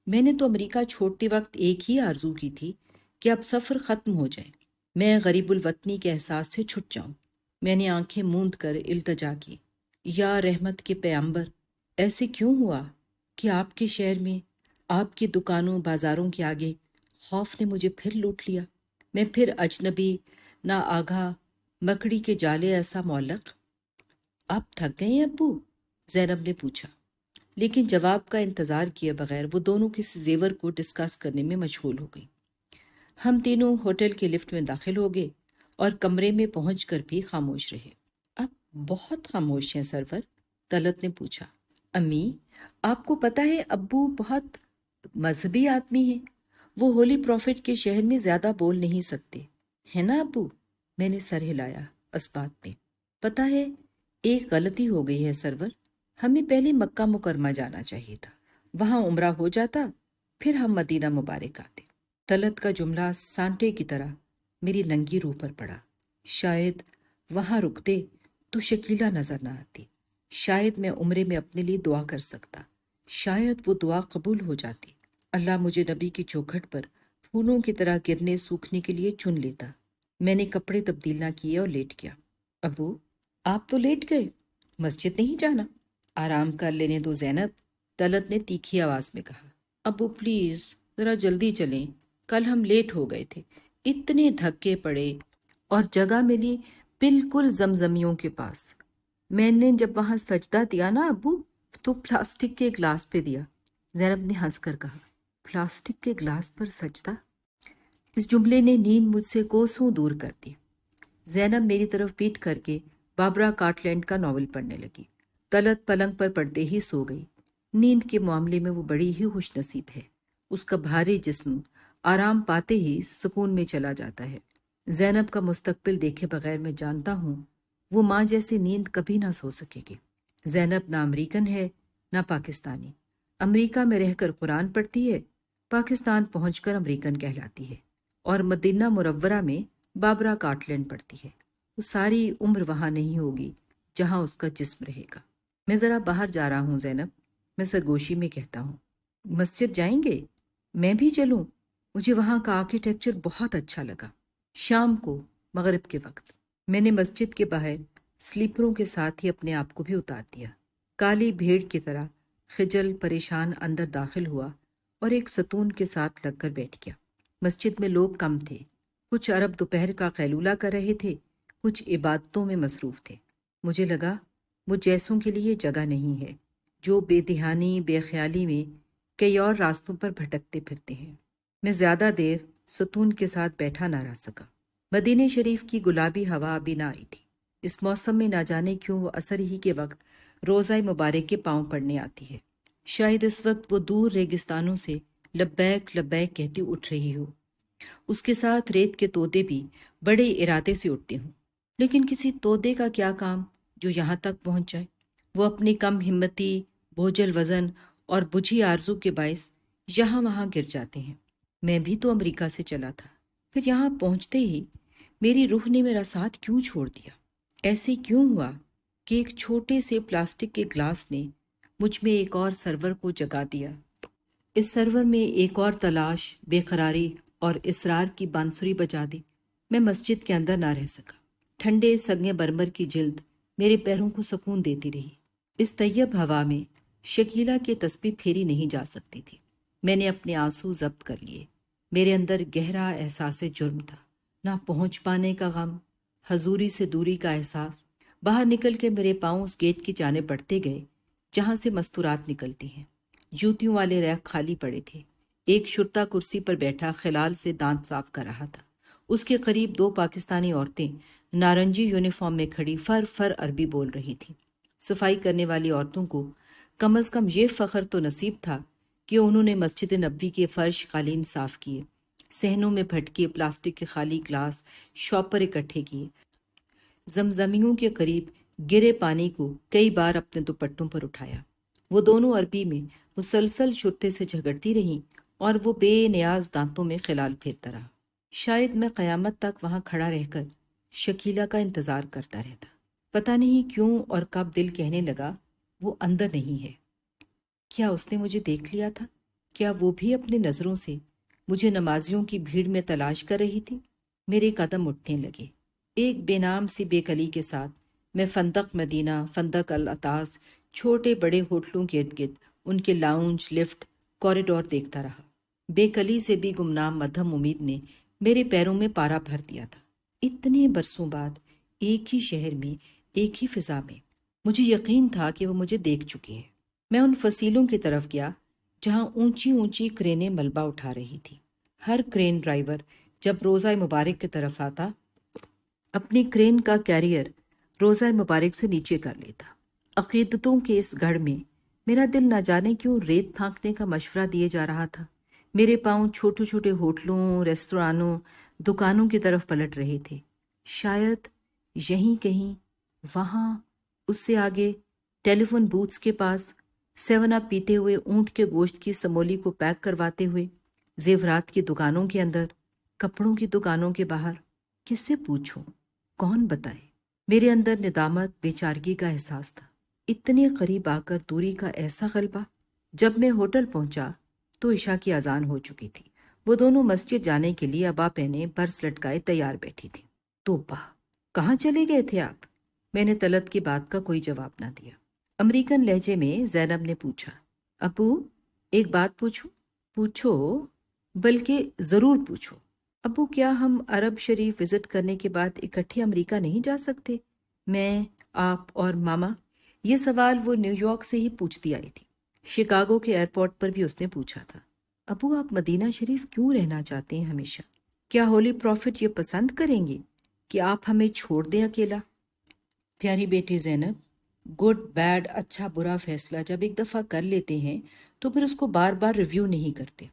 میں نے تو امریکہ چھوڑتے وقت ایک ہی آرزو کی تھی کہ اب سفر ختم ہو جائے، میں غریب الوطنی کے احساس سے چھٹ جاؤں۔ میں نے آنکھیں موند کر التجا کی، یا رحمت کے پیغمبر، ایسے کیوں ہوا کہ آپ کے شہر میں، آپ کی دکانوں بازاروں کے آگے خوف نے مجھے پھر لوٹ لیا؟ میں پھر اجنبی، نا آگاہ، مکڑی کے جالے ایسا معلق۔ آپ تھک گئے ہیں ابو؟ زینب نے پوچھا، لیکن جواب کا انتظار کیے بغیر وہ دونوں کسی زیور کو ڈسکس کرنے میں مشغول ہو گئی۔ ہم تینوں ہوٹل کے لفٹ میں داخل ہو گئے اور کمرے میں پہنچ کر بھی خاموش رہے۔ اب بہت خاموش ہیں سرور؟ طلعت نے پوچھا۔ امی، آپ کو پتہ ہے ابو بہت مذہبی آدمی ہیں، وہ ہولی پروفٹ کے شہر میں زیادہ بول نہیں سکتے، ہے نا ابو؟ میں نے سر ہلایا اس بات پہ۔ پتہ ہے ایک غلطی ہو گئی ہے سرور، ہمیں پہلے مکہ مکرمہ جانا چاہیے تھا، وہاں عمرہ ہو جاتا، پھر ہم مدینہ مبارک آتے۔ طلعت کا جملہ سانٹے کی طرح میری ننگی روح پر پڑا۔ شاید وہاں رکتے تو شکیلہ نظر نہ آتی، شاید میں عمرے میں اپنے لیے دعا کر سکتا، شاید وہ دعا قبول ہو جاتی، اللہ مجھے نبی کی چوکھٹ پر پھولوں کی طرح گرنے سوکھنے کے لیے چن لیتا۔ میں نے کپڑے تبدیل نہ کیے اور لیٹ گیا۔ ابو، آپ تو لیٹ گئے، مسجد نہیں جانا؟ آرام کر لینے دو زینب، طلعت نے تیکھی آواز میں کہا۔ ابو پلیز ذرا جلدی چلیں، کل ہم لیٹ ہو گئے تھے، اتنے دھکے پڑے اور جگہ ملی بالکل زمزمیوں کے پاس۔ میں نے جب وہاں سجدہ دیا نا ابو، تو پلاسٹک کے گلاس پہ دیا۔ زینب نے ہنس کر کہا، پلاسٹک کے گلاس پر سجدہ؟ اس جملے نے نیند مجھ سے کوسوں دور کر دی۔ زینب میری طرف پیٹ کر کے بابرا کارٹلینڈ کا ناول پڑھنے لگی۔ طلعت پلنگ پر پڑتے ہی سو گئی۔ نیند کے معاملے میں وہ بڑی ہی خوش نصیب ہے، اس کا بھاری جسم آرام پاتے ہی سکون میں چلا جاتا ہے۔ زینب کا مستقبل دیکھے بغیر میں جانتا ہوں وہ ماں جیسی نیند کبھی نہ سو سکے گی۔ زینب نہ امریکن ہے نہ پاکستانی۔ امریکہ میں رہ کر قرآن پڑھتی ہے، پاکستان پہنچ کر امریکن کہلاتی ہے، اور مدینہ منورہ میں بابرا کارٹلینڈ پڑھتی ہے۔ وہ ساری عمر وہاں نہیں ہوگی جہاں اس کا جسم رہے گا۔ میں ذرا باہر جا رہا ہوں زینب، میں سرگوشی میں کہتا ہوں۔ مسجد جائیں گے؟ میں بھی چلوں؟ مجھے وہاں کا آرکیٹیکچر بہت اچھا لگا۔ شام کو مغرب کے وقت میں نے مسجد کے باہر سلیپروں کے ساتھ ہی اپنے آپ کو بھی اتار دیا۔ کالی بھیڑ کی طرح خجل پریشان اندر داخل ہوا اور ایک ستون کے ساتھ لگ کر بیٹھ گیا۔ مسجد میں لوگ کم تھے، کچھ عرب دوپہر کا قیلولہ کر رہے تھے، کچھ عبادتوں میں مصروف تھے۔ مجھے لگا وہ جیسوں کے لیے جگہ نہیں ہے جو بے دھیانی بے خیالی میں کئی اور راستوں پر بھٹکتے پھرتے ہیں۔ میں زیادہ دیر ستون کے ساتھ بیٹھا نہ رہ سکا۔ مدینہ شریف کی گلابی ہوا ابھی نہ آئی تھی۔ اس موسم میں نہ جانے کیوں وہ عصر ہی کے وقت روزہ مبارک کے پاؤں پڑنے آتی ہے۔ شاید اس وقت وہ دور ریگستانوں سے لبیک لبیک کہتی اٹھ رہی ہو۔ اس کے ساتھ ریت کے تودے بھی بڑے ارادے سے اٹھتے ہوں، لیکن کسی تودے کا کیا کام جو یہاں تک پہنچ جائے؟ وہ اپنی کم ہمتی، بوجھل وزن اور بجھی آرزو کے باعث یہاں وہاں گر جاتے ہیں۔ میں بھی تو امریکہ سے چلا تھا، پھر یہاں پہنچتے ہی میری روح نے میرا ساتھ کیوں چھوڑ دیا؟ ایسے کیوں ہوا کہ ایک چھوٹے سے پلاسٹک کے گلاس نے مجھ میں ایک اور سرور کو جگا دیا؟ اس سرور میں ایک اور تلاش، بے قراری اور اصرار کی بانسری بجا دی۔ میں مسجد کے اندر نہ رہ سکا۔ ٹھنڈے سنگ برمر کی جلد میرے پیروں کو سکون دیتی رہی۔ اس طیب ہوا میں شکیلہ کی تسبیح پھیری نہیں جا سکتی تھی۔ میں نے اپنے آنسو ضبط کر لیے۔ میرے اندر گہرا احساس جرم تھا، نہ پہنچ پانے کا غم، حضوری سے دوری کا احساس۔ باہر نکل کے میرے پاؤں اس گیٹ کی جانب بڑھتے گئے جہاں سے مستورات نکلتی ہیں۔ جوتیوں والے ریک خالی پڑے تھے۔ ایک شرطا کرسی پر بیٹھا خلال سے دانت صاف کر رہا تھا۔ اس کے قریب دو پاکستانی عورتیں نارنجی یونیفارم میں کھڑی فر فر عربی بول رہی تھیں۔ صفائی کرنے والی عورتوں کو کم از کم یہ فخر تو نصیب تھا کہ انہوں نے مسجد نبوی کے فرش قالین صاف کیے، صحنوں میں پھٹکے پلاسٹک کے خالی گلاس شاپ پر اکٹھے کیے، زمزمیوں کے قریب گرے پانی کو کئی بار اپنے دوپٹوں پر اٹھایا۔ وہ دونوں عربی میں مسلسل شرطے سے جھگڑتی رہیں اور وہ بے نیاز دانتوں میں خلال پھیرتا رہا۔ شاید میں قیامت تک وہاں کھڑا رہ کر شکیلہ کا انتظار کرتا رہتا۔ پتہ نہیں کیوں اور کب دل کہنے لگا وہ اندر نہیں ہے۔ کیا اس نے مجھے دیکھ لیا تھا؟ کیا وہ بھی اپنی نظروں سے مجھے نمازیوں کی بھیڑ میں تلاش کر رہی تھی؟ میرے قدم اٹھنے لگے۔ ایک بے نام سی بے کلی کے ساتھ میں فندق مدینہ، فندق العطاس، چھوٹے بڑے ہوٹلوں کے ارد گرد ان کے لاؤنج، لفٹ، کوریڈور دیکھتا رہا۔ بے کلی سے بھی گمنام مدھم امید نے میرے پیروں میں پارا بھر دیا تھا۔ اتنے برسوں بعد ایک ہی شہر میں، ایک ہی فضا میں مجھے یقین تھا کہ وہ مجھے دیکھ چکی ہے۔ میں ان فصیلوں کی طرف گیا جہاں اونچی اونچی کرینیں ملبہ اٹھا رہی تھی۔ ہر کرین ڈرائیور جب روزہ مبارک کی طرف آتا اپنی کرین کا کیریئر روزہ مبارک سے نیچے کر لیتا۔ عقیدتوں کے اس گڑھ میں میرا دل نہ جانے کیوں ریت پھانکنے کا مشورہ دیے جا رہا تھا۔ میرے پاؤں چھوٹے چھوٹے ہوٹلوں، ریستورانوں، دکانوں کی طرف پلٹ رہے تھے۔ شاید یہیں کہیں، وہاں، اس سے آگے، ٹیلی فون بوتھس کے پاس، 7 اپ پیتے ہوئے اونٹ کے گوشت کی سمولی کو پیک کرواتے ہوئے، زیورات کی دکانوں کے اندر، کپڑوں کی دکانوں کے باہر۔ کس سے پوچھوں؟ کون بتائے؟ میرے اندر ندامت، بے چارگی کا احساس تھا۔ اتنے قریب آ کر دوری کا ایسا غلبہ۔ جب میں ہوٹل پہنچا تو عشاء کی اذان ہو چکی تھی۔ وہ دونوں مسجد جانے کے لیے عبا پہنے برس لٹکائے تیار بیٹھی تھی۔ توبہ! کہاں چلے گئے تھے آپ؟ میں نے طلعت کی بات کا کوئی جواب نہ دیا۔ امریکن لہجے میں زینب نے پوچھا، ابو ایک بات پوچھوں؟ پوچھو، بلکہ ضرور پوچھو۔ ابو کیا ہم عرب شریف وزٹ کرنے کے بعد اکٹھے امریکہ نہیں جا سکتے؟ میں، آپ اور ماما؟ یہ سوال وہ نیو یارک سے ہی پوچھتی آئی تھی۔ شکاگو کے ایئرپورٹ پر بھی اس نے پوچھا تھا۔ ابو آپ مدینہ شریف کیوں رہنا چاہتے ہیں ہمیشہ؟ کیا ہولی پروفٹ یہ پسند کریں گے کہ آپ ہمیں چھوڑ دیں اکیلا؟ پیاری بیٹی زینب، گڈ بیڈ، اچھا برا فیصلہ جب ایک دفعہ کر لیتے ہیں تو پھر اس کو بار بار ریویو نہیں کرتے۔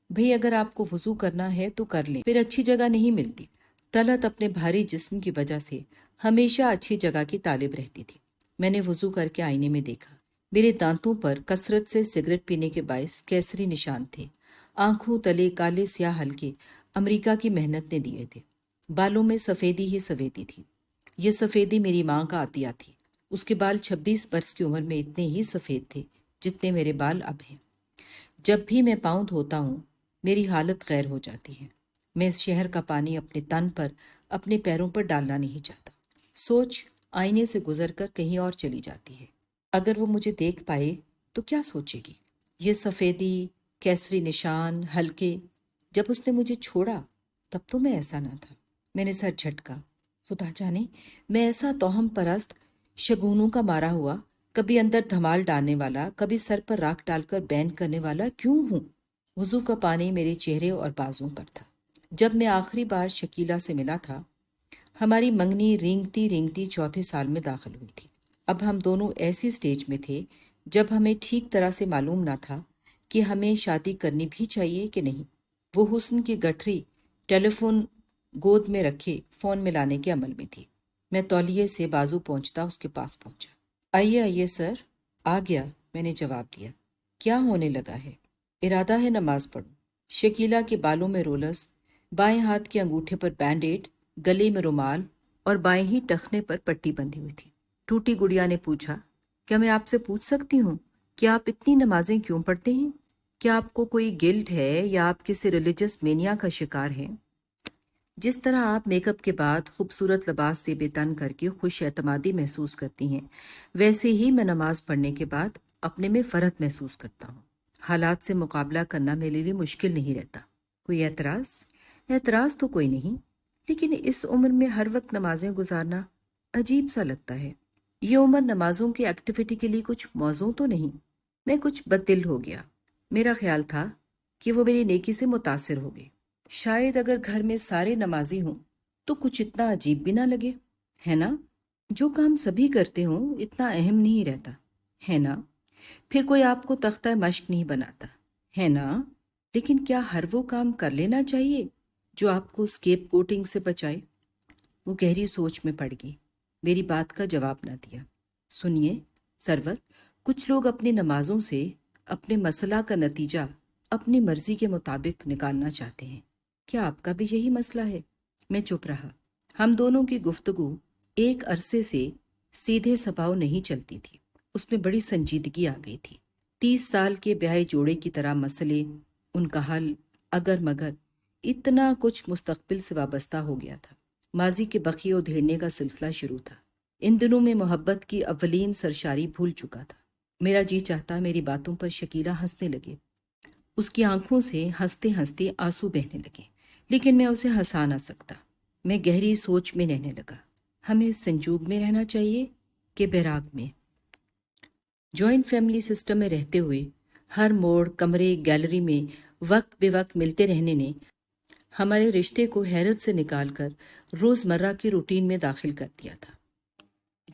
بھئی اگر آپ کو وضو کرنا ہے تو کر لیں، پھر اچھی جگہ نہیں ملتی۔ طلعت اپنے بھاری جسم کی وجہ سے ہمیشہ اچھی جگہ کی طالب رہتی تھی۔ میں نے وضو کر کے آئینے میں دیکھا، میرے دانتوں پر کثرت سے سگریٹ پینے کے باعث کیسری نشان تھے، آنکھوں تلے کالے سیاہ حلقے امریکہ کی محنت نے دیے تھے، بالوں میں سفیدی ہی سفیدی تھی۔ یہ سفیدی میری ماں کا عطیہ تھی، اس کے بال 26 برس کی عمر میں اتنے ہی سفید تھے جتنے میرے بال اب ہیں۔ جب بھی میں پاؤں دھوتا ہوں میری حالت غیر ہو جاتی ہے۔ میں اس شہر کا پانی اپنے تن پر اپنے پیروں پر ڈالنا نہیں چاہتا۔ سوچ آئینے سے گزر کر کہیں اور چلی جاتی ہے۔ اگر وہ مجھے دیکھ پائے تو کیا سوچے گی؟ یہ سفیدی، کیسری نشان، حلقے، جب اس نے مجھے چھوڑا تب تو میں ایسا نہ تھا۔ میں نے سر جھٹکا۔ خدا جانے میں ایسا توہم پرست شگونوں کا مارا ہوا، کبھی اندر دھمال ڈالنے والا، کبھی سر پر راکھ ڈال کر بین کرنے والا کیوں ہوں؟ وضو کا پانی میرے چہرے اور بازوں پر تھا۔ جب میں آخری بار شکیلہ سے ملا تھا، ہماری منگنی رینگتی رینگتی چوتھے سال میں داخل ہوئی تھی۔ اب ہم دونوں ایسی سٹیج میں تھے جب ہمیں ٹھیک طرح سے معلوم نہ تھا کہ ہمیں شادی کرنی بھی چاہیے کہ نہیں۔ وہ حسن کی گٹھری ٹیلی فون گود میں رکھے فون ملانے کے عمل میں تھی۔ میں تولیے سے بازو پہنچتا اس کے پاس پہنچا۔ آئیے آئیے سر۔ آ گیا، میں نے جواب دیا۔ کیا ہونے لگا ہے؟ ارادہ ہے نماز پڑھوں۔ شکیلہ کے بالوں میں رولرز، بائیں ہاتھ کے انگوٹھے پر بینڈ ایڈ، گلے میں رومال اور بائیں ہی ٹخنے پر پٹی بندھی ہوئی تھی۔ ٹوٹی گڑیا نے پوچھا، کیا میں آپ سے پوچھ سکتی ہوں کہ آپ اتنی نمازیں کیوں پڑھتے ہیں؟ کیا آپ کو کوئی گلٹ ہے یا آپ کسی ریلیجس مینیا کا شکار ہیں؟ جس طرح آپ میک اپ کے بعد خوبصورت لباس سے بے تن کر کے خوش اعتمادی محسوس کرتی ہیں، ویسے ہی میں نماز پڑھنے کے بعد اپنے میں فرحت محسوس کرتا ہوں۔ حالات سے مقابلہ کرنا میرے لیے مشکل نہیں رہتا۔ کوئی اعتراض؟ اعتراض تو کوئی نہیں، لیکن اس عمر میں ہر وقت نمازیں گزارنا عجیب سا لگتا ہے۔ یہ عمر نمازوں کی ایکٹیویٹی کے لیے کچھ موزوں تو نہیں؟ میں کچھ بددل ہو گیا۔ میرا خیال تھا کہ وہ میری نیکی سے متاثر ہو گئی۔ شاید اگر گھر میں سارے نمازی ہوں تو کچھ اتنا عجیب بھی نہ لگے، ہے نا؟ جو کام سبھی کرتے ہوں اتنا اہم نہیں رہتا، ہے نا؟ پھر کوئی آپ کو تختہ مشق نہیں بناتا، ہے نا؟ لیکن کیا ہر وہ کام کر لینا چاہیے جو آپ کو اسکیپ کوٹنگ سے بچائے؟ وہ گہری سوچ میں پڑ گئی، میری بات کا جواب نہ دیا۔ سنیے سرور، کچھ لوگ اپنی نمازوں سے اپنے مسئلہ کا نتیجہ اپنی مرضی کے مطابق نکالنا چاہتے ہیں۔ کیا آپ کا بھی یہی مسئلہ ہے؟ میں چپ رہا۔ ہم دونوں کی گفتگو ایک عرصے سے سیدھے سباؤ نہیں چلتی تھی، اس میں بڑی سنجیدگی آ گئی تھی۔ 30 سال کے بیاہے جوڑے کی طرح مسئلے، ان کا حل، اگر مگر، اتنا کچھ مستقبل سے وابستہ ہو گیا تھا۔ ماضی کے بقیے ادھیڑنے کا سلسلہ شروع تھا۔ ان دنوں میں محبت کی اولین سرشاری بھول چکا تھا۔ میرا جی چاہتا میری باتوں پر شکیلہ ہنسنے لگے۔ اس کی آنکھوں سے ہنستے ہنستے آنسو بہنے لگے، لیکن میں اسے ہنسا نہ سکتا۔ میں گہری سوچ میں رہنے لگا۔ ہمیں سنجوگ میں رہنا چاہیے کہ بیراگ میں؟ جوائنٹ فیملی سسٹم میں رہتے ہوئے ہر موڑ، کمرے، گیلری میں وقت بے وقت ملتے رہنے نے ہمارے رشتے کو حیرت سے نکال کر روزمرہ کی روٹین میں داخل کر دیا تھا۔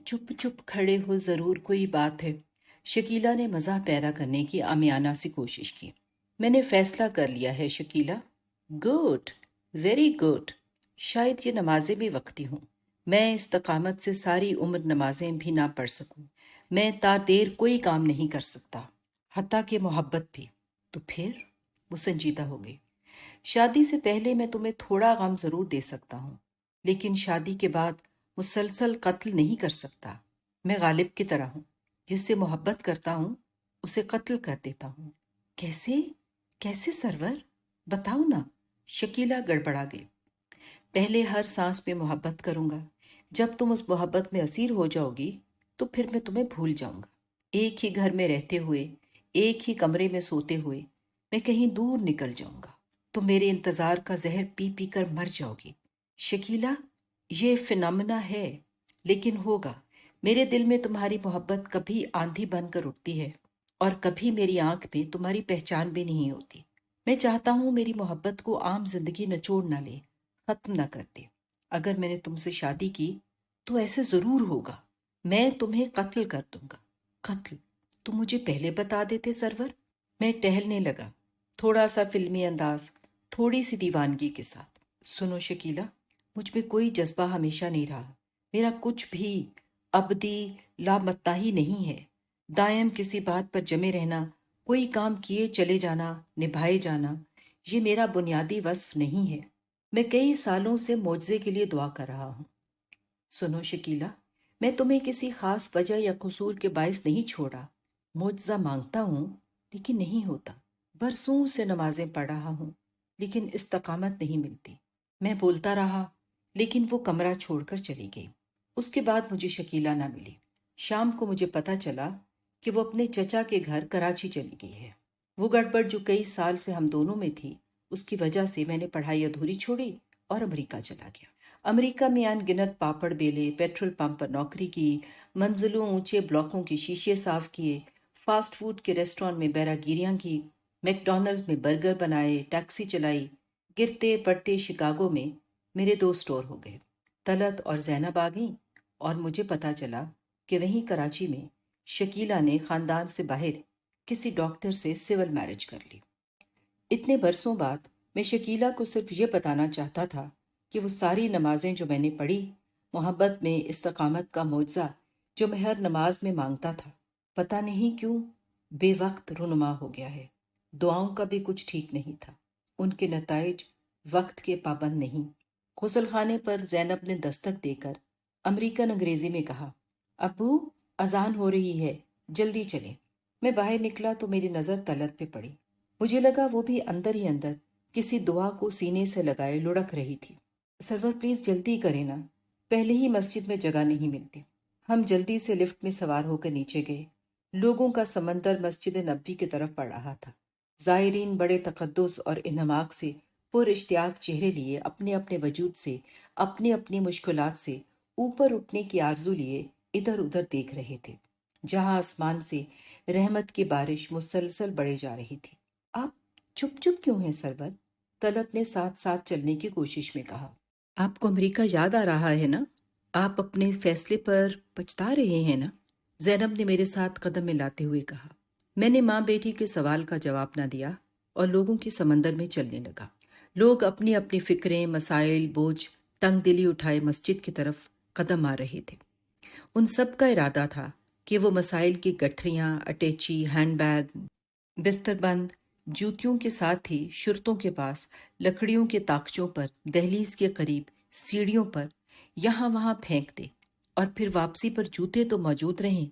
چپ چپ کھڑے ہو، ضرور کوئی بات ہے؟ شکیلہ نے مزاح پیدا کرنے کی عامیانہ سی کوشش کی۔ میں نے فیصلہ کر لیا ہے شکیلہ۔ Good, very good. شاید یہ نمازیں بھی وقتی ہوں۔ میں استقامت سے ساری عمر نمازیں بھی نہ پڑھ سکوں۔ میں تا دیر کوئی کام نہیں کر سکتا، حتیٰ کہ محبت بھی۔ تو پھر؟ وہ سنجیدہ ہو گئی۔ شادی سے پہلے میں تمہیں تھوڑا غم ضرور دے سکتا ہوں، لیکن شادی کے بعد مسلسل قتل نہیں کر سکتا۔ میں غالب کی طرح ہوں، جس سے محبت کرتا ہوں اسے قتل کر دیتا ہوں۔ کیسے؟ کیسے سرور؟ بتاؤ نا۔ شکیلہ گڑبڑا گئی۔ پہلے ہر سانس میں محبت کروں گا۔ جب تم اس محبت میں اسیر ہو جاؤ گی تو پھر میں تمہیں بھول جاؤں گا۔ ایک ہی گھر میں رہتے ہوئے، ایک ہی کمرے میں سوتے ہوئے میں کہیں دور نکل جاؤں گا۔ تم میرے انتظار کا زہر پی پی کر مر جاؤ گی۔ شکیلہ، یہ فنامنا ہے، لیکن ہوگا۔ میرے دل میں تمہاری محبت کبھی آندھی بن کر اٹھتی ہے اور کبھی میری آنکھ میں تمہاری پہچان بھی نہیں ہوتی۔ میں چاہتا ہوں میری محبت کو عام زندگی نچوڑ نہ لے، ختم نہ کر دے۔ اگر میں نے تم سے شادی کی تو ایسے ضرور ہوگا، میں تمہیں قتل کر دوں گا۔ قتل؟ تم مجھے پہلے بتا دیتے سرور۔ میں ٹہلنے لگا۔ تھوڑا سا فلمی انداز، تھوڑی سی دیوانگی کے ساتھ۔ سنو شکیلا، مجھ میں کوئی جذبہ ہمیشہ نہیں رہا، میرا کچھ بھی ابدی لامتناہی نہیں ہے، دائم کسی بات پر جمے رہنا، کوئی کام کیے چلے جانا، نبھائے جانا، یہ میرا بنیادی وصف نہیں ہے۔ میں کئی سالوں سے معجزے کے لیے دعا کر رہا ہوں۔ سنو شکیلا، میں تمہیں کسی خاص وجہ یا قصور کے باعث نہیں چھوڑا، معجزہ مانگتا ہوں لیکن نہیں ہوتا، برسوں سے نمازیں پڑھ رہا ہوں لیکن استقامت نہیں ملتی، میں بولتا رہا لیکن وہ کمرہ چھوڑ کر چلی گئی۔ اس کے بعد مجھے شکیلا نہ ملی۔ شام کو مجھے پتا چلا کہ وہ اپنے چچا کے گھر کراچی چلی گئی ہے۔ وہ گڑبڑ جو کئی سال سے ہم دونوں میں تھی، اس کی وجہ سے میں نے پڑھائی ادھوری چھوڑی اور امریکہ چلا گیا۔ امریکہ میں ان گنت پاپڑ بیلے، پیٹرول پمپ پر نوکری کی، منزلوں اونچے بلاکوں کے شیشے صاف کیے، فاسٹ فوڈ کے ریسٹورانٹ میں بیرا گیریاں کی، میک ڈونلڈز میں برگر بنائے، ٹیکسی چلائی۔ گرتے پڑتے شکاگو میں میرے 2 سٹور ہو گئے۔ طلعت اور زینب آ گئیں اور مجھے پتا چلا کہ وہیں کراچی میں شکیلا نے خاندان سے باہر کسی ڈاکٹر سے سول میرج کر لی۔ اتنے برسوں بعد میں شکیلا کو صرف یہ بتانا چاہتا تھا کہ وہ ساری نمازیں جو میں نے پڑھی، محبت میں استقامت کا معجزہ جو میں ہر نماز میں مانگتا تھا، پتہ نہیں کیوں بے وقت رونما ہو گیا ہے۔ دعاؤں کا بھی کچھ ٹھیک نہیں تھا، ان کے نتائج وقت کے پابند نہیں۔ غسل خانے پر زینب نے دستک دے کر امریکن انگریزی میں کہا، ابو اذان ہو رہی ہے، جلدی چلیں۔ میں باہر نکلا تو میری نظر طلعت پہ پڑی۔ مجھے لگا وہ بھی اندر ہی اندر کسی دعا کو سینے سے لگائے لڑک رہی تھی۔ سرور پلیز جلدی کریں نا، پہلے ہی مسجد میں جگہ نہیں ملتی۔ ہم جلدی سے لفٹ میں سوار ہو کر نیچے گئے۔ لوگوں کا سمندر مسجد نبوی کی طرف بڑھ رہا تھا۔ زائرین بڑے تقدس اور انہماک سے پر اشتیاق چہرے لیے اپنے اپنے وجود سے، اپنی اپنی مشکلات سے اوپر اٹھنے کی آرزو لیے ادھر ادھر دیکھ رہے تھے، جہاں آسمان سے رحمت کی بارش مسلسل بڑھے جا رہی تھی۔ آپ چپ چپ کیوں ہیں سرور؟ طلعت نے ساتھ ساتھ چلنے کی کوشش میں کہا۔ آپ کو امریکہ یاد آ رہا ہے نا؟ آپ اپنے فیصلے پر پچھتا رہے ہیں نا؟ زینب نے میرے ساتھ قدم ملاتے ہوئے کہا۔ میں نے ماں بیٹی کے سوال کا جواب نہ دیا اور لوگوں کے سمندر میں چلنے لگا۔ لوگ اپنی اپنی فکریں، مسائل، بوجھ، تنگ دلی اٹھائے مسجد کی طرف قدم آ رہے تھے۔ ان سب کا ارادہ تھا کہ وہ مسائل کی گٹھریاں، اٹیچی، ہینڈ بیگ، بستر بند، جوتیوں کے ساتھ ہی شرطوں کے پاس، لکڑیوں کے تاکچوں پر، دہلیز کے قریب، سیڑھیوں پر، یہاں وہاں پھینک دے، اور پھر واپسی پر جوتے تو موجود رہیں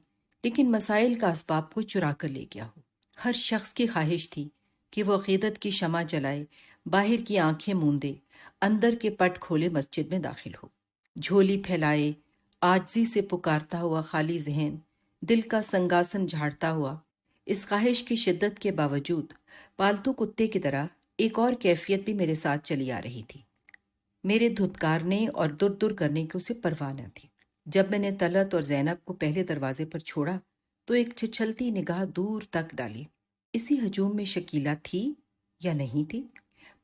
لیکن مسائل کا اسباب کو چرا کر لے گیا ہو۔ ہر شخص کی خواہش تھی کہ وہ عقیدت کی شمع جلائے، باہر کی آنکھیں موندے، اندر کے پٹ کھولے مسجد میں داخل ہو، جھولی پھیلائے، عاجزی سے پکارتا ہوا خالی ذہن، دل کا سنگاسن جھاڑتا ہوا۔ اس خواہش کی شدت کے باوجود پالتو کتے کی طرح ایک اور کیفیت بھی میرے ساتھ چلی آ رہی تھی۔ میرے دھتکارنے اور در در کرنے کی اسے پرواہ نہ تھی۔ جب میں نے طلعت اور زینب کو پہلے دروازے پر چھوڑا تو ایک چھچھلتی نگاہ دور تک ڈالی۔ اسی ہجوم میں شکیلا تھی یا نہیں تھی؟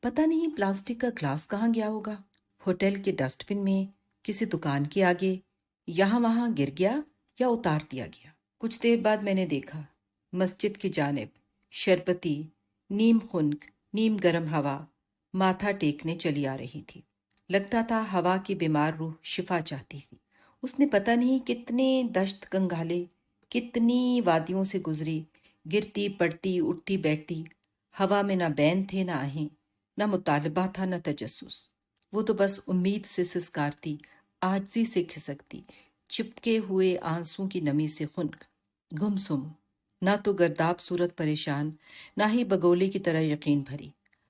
پتہ نہیں پلاسٹک کا گلاس کہاں گیا ہوگا، ہوٹل کے ڈسٹ بن میں، کسی دکان کے آگے، یہاں وہاں گر گیا یا اتار دیا گیا۔ کچھ دیر بعد میں نے دیکھا مسجد کی جانب شربتی، نیم خنک، نیم گرم ہوا ماتھا ٹیکنے چلی آ رہی تھی۔ لگتا تھا ہوا کی بیمار روح شفا چاہتی تھی۔ اس نے پتہ نہیں کتنے دشت کنگالے، کتنی وادیوں سے گزری، گرتی پڑتی اٹھتی بیٹھتی۔ ہوا میں نہ بین تھے نہ آہیں، نہ مطالبہ تھا نہ تجسس۔ وہ تو بس امید سے سسکارتی، عاجزی سے کھسکتی، چپکے ہوئے آنسوں کی نمی سے خنک، گمسم، نہ تو گرداب صورت پریشان، نہ ہی بگولے کی طرح یقین بھری،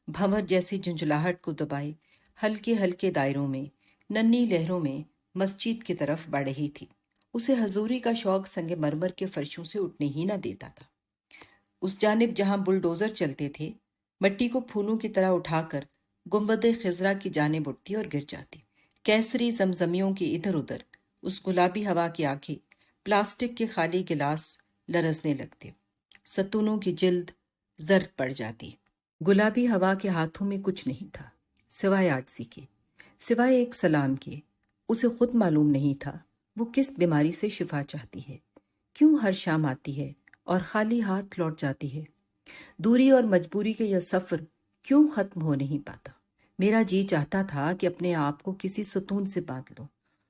بھنور جیسی جھنجھلاہٹ کو دبائے ہلکے ہلکے دائروں میں، ننھی لہروں میں مسجد کی طرف بڑھ رہی تھی۔ اسے حضوری کا شوق سنگ مرمر کے فرشوں سے اٹھنے ہی نہ دیتا تھا۔ اس جانب جہاں بلڈوزر چلتے تھے، مٹی کو پھولوں کی طرح اٹھا کر گنبد خضرا کی جانب اٹھتی اور گر جاتی۔ کیسری زمزمیوں کی ادھر ادھر اس گلابی ہوا کی آنکھیں پلاسٹک کے خالی گلاس لرزنے لگتے، ستونوں کی جلد زرد پڑ جاتی۔ گلابی ہوا کے ہاتھوں میں کچھ نہیں تھا سوائے عاجزی کے، سوائے ایک سلام کے۔ اسے خود معلوم نہیں تھا وہ کس بیماری سے شفا چاہتی ہے، کیوں ہر شام آتی ہے اور خالی ہاتھ لوٹ جاتی ہے۔ دوری اور مجبوری کے یہ سفر کیوں ختم ہو نہیں پاتا؟ میرا جی چاہتا تھا کہ اپنے آپ کو کسی ستون سے باندھ لوں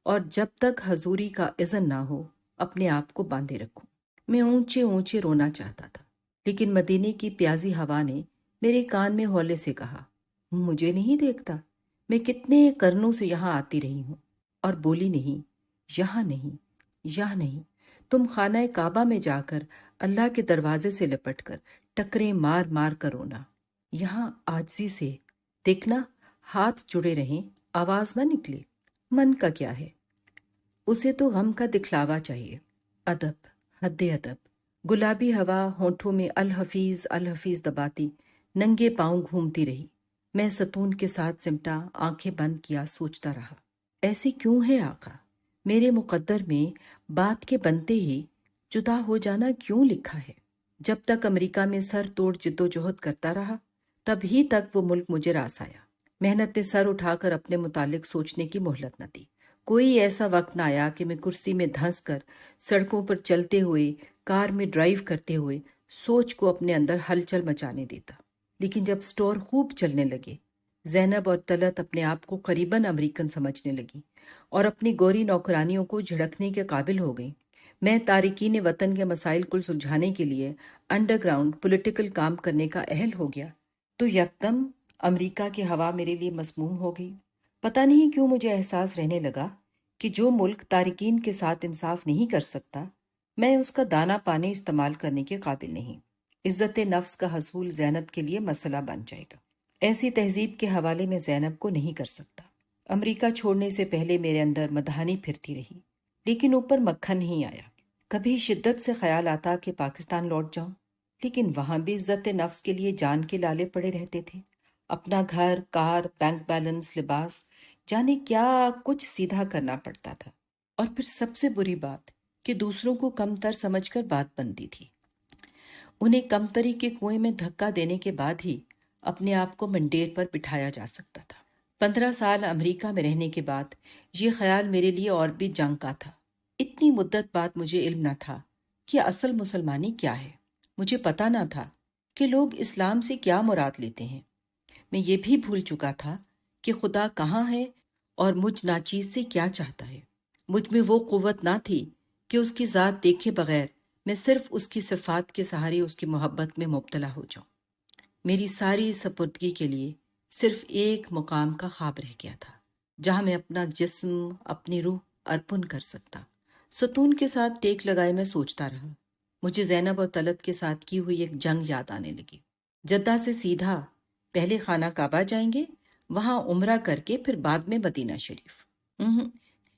اور جب تک حضوری کا اذن نہ ہو اپنے آپ کو باندھے رکھوں۔ میں اونچے اونچے رونا چاہتا تھا، لیکن مدینے کی پیازی ہوا نے میرے کان میں ہولے سے کہا، مجھے نہیں دیکھتا؟ میں کتنے قرنوں سے یہاں آتی رہی ہوں اور بولی نہیں، یہاں نہیں، یہاں نہیں۔ تم خانہ کعبہ میں جا کر اللہ کے دروازے سے لپٹ کر ٹکریں مار مار کر رونا، یہاں عاجزی سے دیکھنا، ہاتھ جڑے رہیں، آواز نہ نکلے۔ من کا کیا ہے؟ اسے تو غم کا دکھلاوا چاہیے۔ ادب، حد ادب۔ گلابی ہوا ہونٹوں میں الحفیظ الحفیظ دباتی ننگے پاؤں گھومتی رہی۔ میں ستون کے ساتھ سمٹا، آنکھیں بند کیا، سوچتا رہا، ایسے کیوں ہے آقا؟ میرے مقدر میں بات کے بنتے ہی جدا ہو جانا کیوں لکھا ہے؟ جب تک امریکہ میں سر توڑ جد و جہد کرتا رہا تب ہی تک وہ ملک مجھے راس آیا۔ محنت نے سر اٹھا کر اپنے متعلق سوچنے کی مہلت نہ دی۔ کوئی ایسا وقت نہ آیا کہ میں کرسی میں دھنس کر سڑکوں پر چلتے ہوئے، کار میں ڈرائیو کرتے ہوئے سوچ کو اپنے اندر ہلچل مچانے دیتا۔ لیکن جب سٹور خوب چلنے لگے، زینب اور طلعت اپنے آپ کو قریباً امریکن سمجھنے لگی اور اپنی گوری نوکرانیوں کو جھڑکنے کے قابل ہو گئیں، میں تارکین وطن کے مسائل کو سلجھانے کے لیے انڈر گراؤنڈ پولیٹیکل کام کرنے کا اہل ہو گیا تو یکدم امریکہ کی ہوا میرے لیے مسموم ہو گئی۔ پتہ نہیں کیوں مجھے احساس رہنے لگا کہ جو ملک تارکین کے ساتھ انصاف نہیں کر سکتا، میں اس کا دانہ پانی استعمال کرنے کے قابل نہیں۔ عزت نفس کا حصول زینب کے لیے مسئلہ بن جائے گا۔ ایسی تہذیب کے حوالے میں زینب کو نہیں کر سکتا۔ امریکہ چھوڑنے سے پہلے میرے اندر مدھانی پھرتی رہی، لیکن اوپر مکھن نہیں آیا۔ کبھی شدت سے خیال آتا کہ پاکستان لوٹ جاؤں، لیکن وہاں بھی عزت نفس کے لیے جان کے لالے پڑے رہتے تھے۔ اپنا گھر، کار، بینک بیلنس، لباس، جانے کیا کچھ سیدھا کرنا پڑتا تھا۔ اور پھر سب سے بری بات کہ دوسروں کو کم تر سمجھ کر بات بنتی تھی۔ انہیں کمتری کے کنویں میں دھکا دینے کے بعد ہی اپنے آپ کو منڈیر پر بٹھایا جا سکتا تھا۔ 15 سال امریکہ میں رہنے کے بعد یہ خیال میرے لیے اور بھی جنگ کا تھا۔ اتنی مدت بعد مجھے علم نہ تھا کہ اصل مسلمانی کیا ہے۔ مجھے پتہ نہ تھا کہ لوگ اسلام سے کیا مراد لیتے ہیں۔ میں یہ بھی بھول چکا تھا کہ خدا کہاں ہے اور مجھ ناچیز سے کیا چاہتا ہے۔ مجھ میں وہ قوت نہ تھی کہ اس کی ذات دیکھے بغیر میں صرف اس کی صفات کے سہارے اس کی محبت میں مبتلا ہو جاؤں۔ میری ساری سپردگی کے لیے صرف ایک مقام کا خواب رہ گیا تھا جہاں میں اپنا جسم، اپنی روح ارپن کر سکتا۔ ستون کے ساتھ ٹیک لگائے میں سوچتا رہا۔ مجھے زینب اور طلعت کے ساتھ کی ہوئی ایک جنگ یاد آنے لگی۔ جدہ سے سیدھا پہلے خانہ کعبہ جائیں گے، وہاں عمرہ کر کے پھر بعد میں مدینہ شریف۔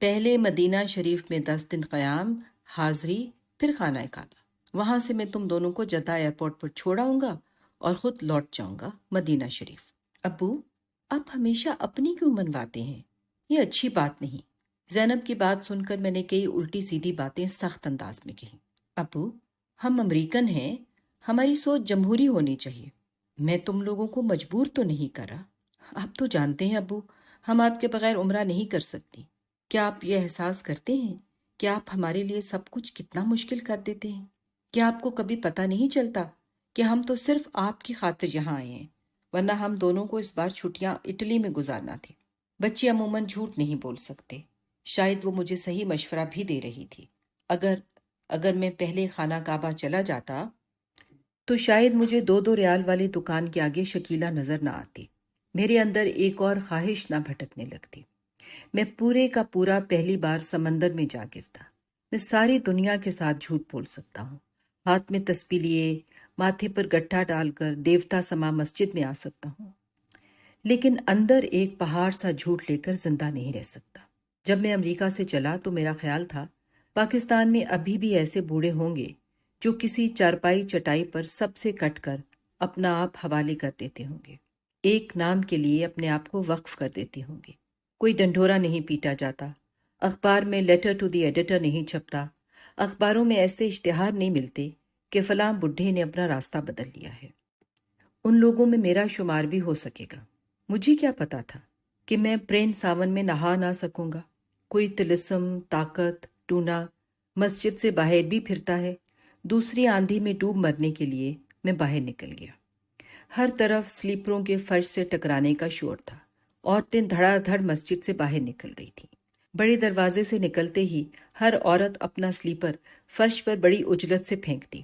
پہلے مدینہ شریف میں 10 دن قیام، حاضری، پھر خانہ کعبہ۔ وہاں سے میں تم دونوں کو جدہ ایئرپورٹ پر چھوڑ آؤں گا اور خود لوٹ جاؤں گا مدینہ شریف۔ ابو، آپ ہمیشہ اپنی کیوں منواتے ہیں؟ یہ اچھی بات نہیں۔ زینب کی بات سن کر میں نے کئی الٹی سیدھی باتیں سخت انداز میں کہیں۔ ابو، ہم امریکن ہیں، ہماری سوچ جمہوری ہونی چاہیے۔ میں تم لوگوں کو مجبور تو نہیں کرا۔ آپ تو جانتے ہیں ابو، ہم آپ کے بغیر عمرہ نہیں کر سکتی۔ کیا آپ یہ احساس کرتے ہیں کہ آپ ہمارے لیے سب کچھ کتنا مشکل کر دیتے ہیں؟ کیا آپ کو کبھی پتہ نہیں چلتا کہ ہم تو صرف آپ کی خاطر یہاں آئے ہیں، ورنہ ہم دونوں کو اس بار چھٹیاں اٹلی میں گزارنا تھی۔ بچے عموماً جھوٹ نہیں بول سکتے۔ شاید وہ مجھے صحیح مشورہ بھی دے رہی تھی۔ اگر میں پہلے خانہ کعبہ چلا جاتا تو شاید مجھے 2 ریال والی دکان کے آگے شکیلہ نظر نہ آتی۔ میرے اندر ایک اور خواہش نہ بھٹکنے لگتی۔ میں پورے کا پورا پہلی بار سمندر میں جا گرتا۔ میں ساری دنیا کے ساتھ جھوٹ بول سکتا ہوں، ہاتھ میں تسبیح لیے، ماتھے پر گٹھا ڈال کر دیوتا سما مسجد میں آ سکتا ہوں، لیکن اندر ایک پہاڑ سا جھوٹ لے کر زندہ نہیں رہ سکتا۔ جب میں امریکہ سے چلا تو میرا خیال تھا پاکستان میں ابھی بھی ایسے بوڑھے ہوں گے جو کسی چارپائی چٹائی پر سب سے کٹ کر اپنا آپ حوالے کر دیتے ہوں گے، ایک نام کے لیے اپنے آپ کو وقف کر دیتے ہوں گے۔ کوئی ڈنڈورا نہیں پیٹا جاتا، اخبار میں لیٹر ٹو دی ایڈیٹر نہیں چھپتا، اخباروں میں ایسے اشتہار نہیں ملتے کہ فلاں بڈھے نے اپنا راستہ بدل لیا ہے۔ ان لوگوں میں میرا شمار بھی ہو سکے گا۔ مجھے کیا پتا تھا کہ میں پرین ساون میں نہا نہ سکوں گا۔ کوئی طلسم، طاقت، ٹونا مسجد سے باہر بھی پھرتا ہے۔ دوسری آندھی میں ڈوب مرنے کے لیے میں باہر نکل گیا۔ ہر طرف سلیپروں کے فرش سے ٹکرانے کا شور تھا۔ عورتیں دھڑا دھڑ مسجد سے باہر نکل رہی تھیں۔ بڑے دروازے سے نکلتے ہی ہر عورت اپنا سلیپر فرش پر بڑی عجلت سے پھینکتی،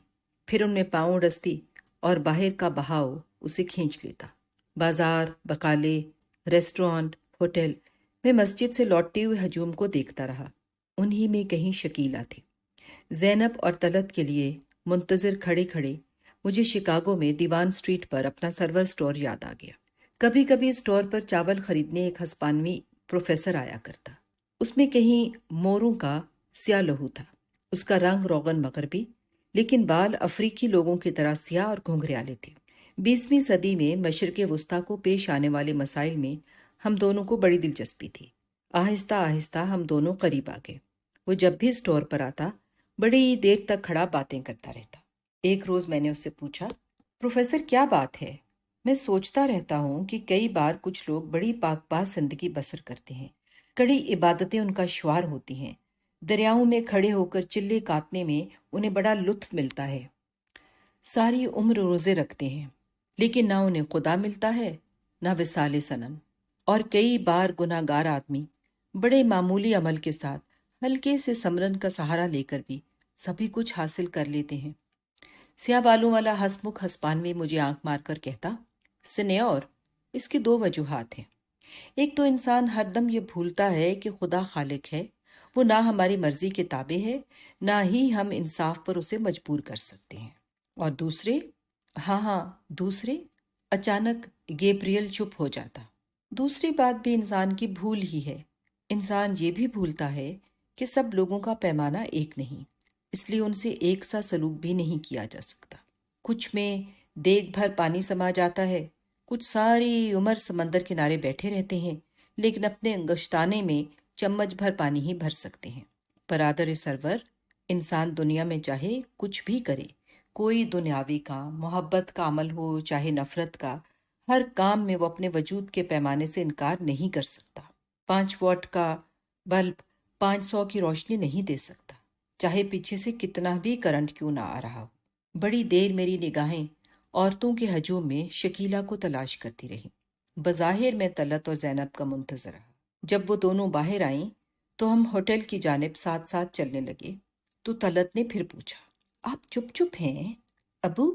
پھر ان میں پاؤں ڈستی اور باہر کا بہاؤ اسے کھینچ لیتا۔ بازار، بقالے، ریسٹورانٹ، ہوٹل میں مسجد سے لوٹتے ہوئے ہجوم کو دیکھتا رہا۔ انہی میں کہیں شکیلا تھی۔ زینب اور طلعت کے لیے منتظر کھڑے کھڑے مجھے شکاگو میں دیوان اسٹریٹ پر اپنا سرور سٹور یاد آ گیا۔ کبھی کبھی سٹور پر چاول خریدنے ایک ہسپانوی پروفیسر آیا کرتا۔ اس میں کہیں موروں کا سیاہ لہو تھا۔ اس کا رنگ روغن مغربی، لیکن بال افریقی لوگوں کی طرح سیاہ اور گھنگریالے تھے۔ 20ویں صدی میں مشرق وسطیٰ کو پیش آنے والے مسائل میں ہم دونوں کو بڑی دلچسپی تھی۔ آہستہ آہستہ ہم دونوں قریب آ گئے۔ وہ جب بھی سٹور پر آتا بڑی دیر تک کھڑا باتیں کرتا رہتا۔ ایک روز میں نے اس سے پوچھا، پروفیسر کیا بات ہے؟ میں سوچتا رہتا ہوں کہ کئی بار کچھ لوگ بڑی پاک باز زندگی بسر کرتے ہیں، کڑی عبادتیں ان کا شعار ہوتی ہیں، دریاؤں میں کھڑے ہو کر چلے کاٹنے میں انہیں بڑا لطف ملتا ہے، ساری عمر روزے رکھتے ہیں، لیکن نہ انہیں خدا ملتا ہے نہ وصال صنم، اور کئی بار گناہ گار آدمی بڑے معمولی عمل کے ساتھ ہلکے سے سمرن کا سہارا لے کر بھی سبھی کچھ حاصل کر لیتے ہیں۔ سیاہ بالوں والا ہسمکھ ہسپانوی مجھے آنکھ مار کر کہتا، سنیور، اس کی 2 وجوہات ہیں۔ ایک تو انسان ہر دم یہ بھولتا ہے کہ خدا خالق ہے، وہ نہ ہماری مرضی کے تابع ہے، نہ ہی ہم انصاف پر اسے مجبور کر سکتے ہیں۔ اور دوسرے اچانک گیبریل چپ ہو جاتا۔ دوسری بات بھی انسان کی بھول ہی ہے۔ انسان یہ بھی بھولتا ہے کہ سب لوگوں کا پیمانہ ایک نہیں، اس لیے ان سے ایک سا سلوک بھی نہیں کیا جا سکتا۔ کچھ میں دیگ بھر پانی سما جاتا ہے، کچھ ساری عمر سمندر کنارے بیٹھے رہتے ہیں، لیکن اپنے انگشتانے میں چمچ بھر پانی ہی بھر سکتے ہیں۔ برادر سرور، انسان دنیا میں چاہے کچھ بھی کرے، کوئی دنیاوی کام، محبت کا عمل ہو چاہے نفرت کا، ہر کام میں وہ اپنے وجود کے پیمانے سے انکار نہیں کر سکتا۔ 5 واٹ کا بلب 500 کی روشنی نہیں دے سکتا، چاہے پیچھے سے کتنا بھی کرنٹ کیوں نہ آ رہا ہو۔ بڑی دیر میری نگاہیں عورتوں کے ہجوم میں شکیلا کو تلاش کرتی رہی۔ بظاہر میں طلعت اور زینب کا منتظر رہا۔ جب وہ دونوں باہر آئیں تو ہم ہوٹل کی جانب ساتھ ساتھ چلنے لگے تو طلعت نے پھر پوچھا، آپ چپ چپ ہیں؟ ابو،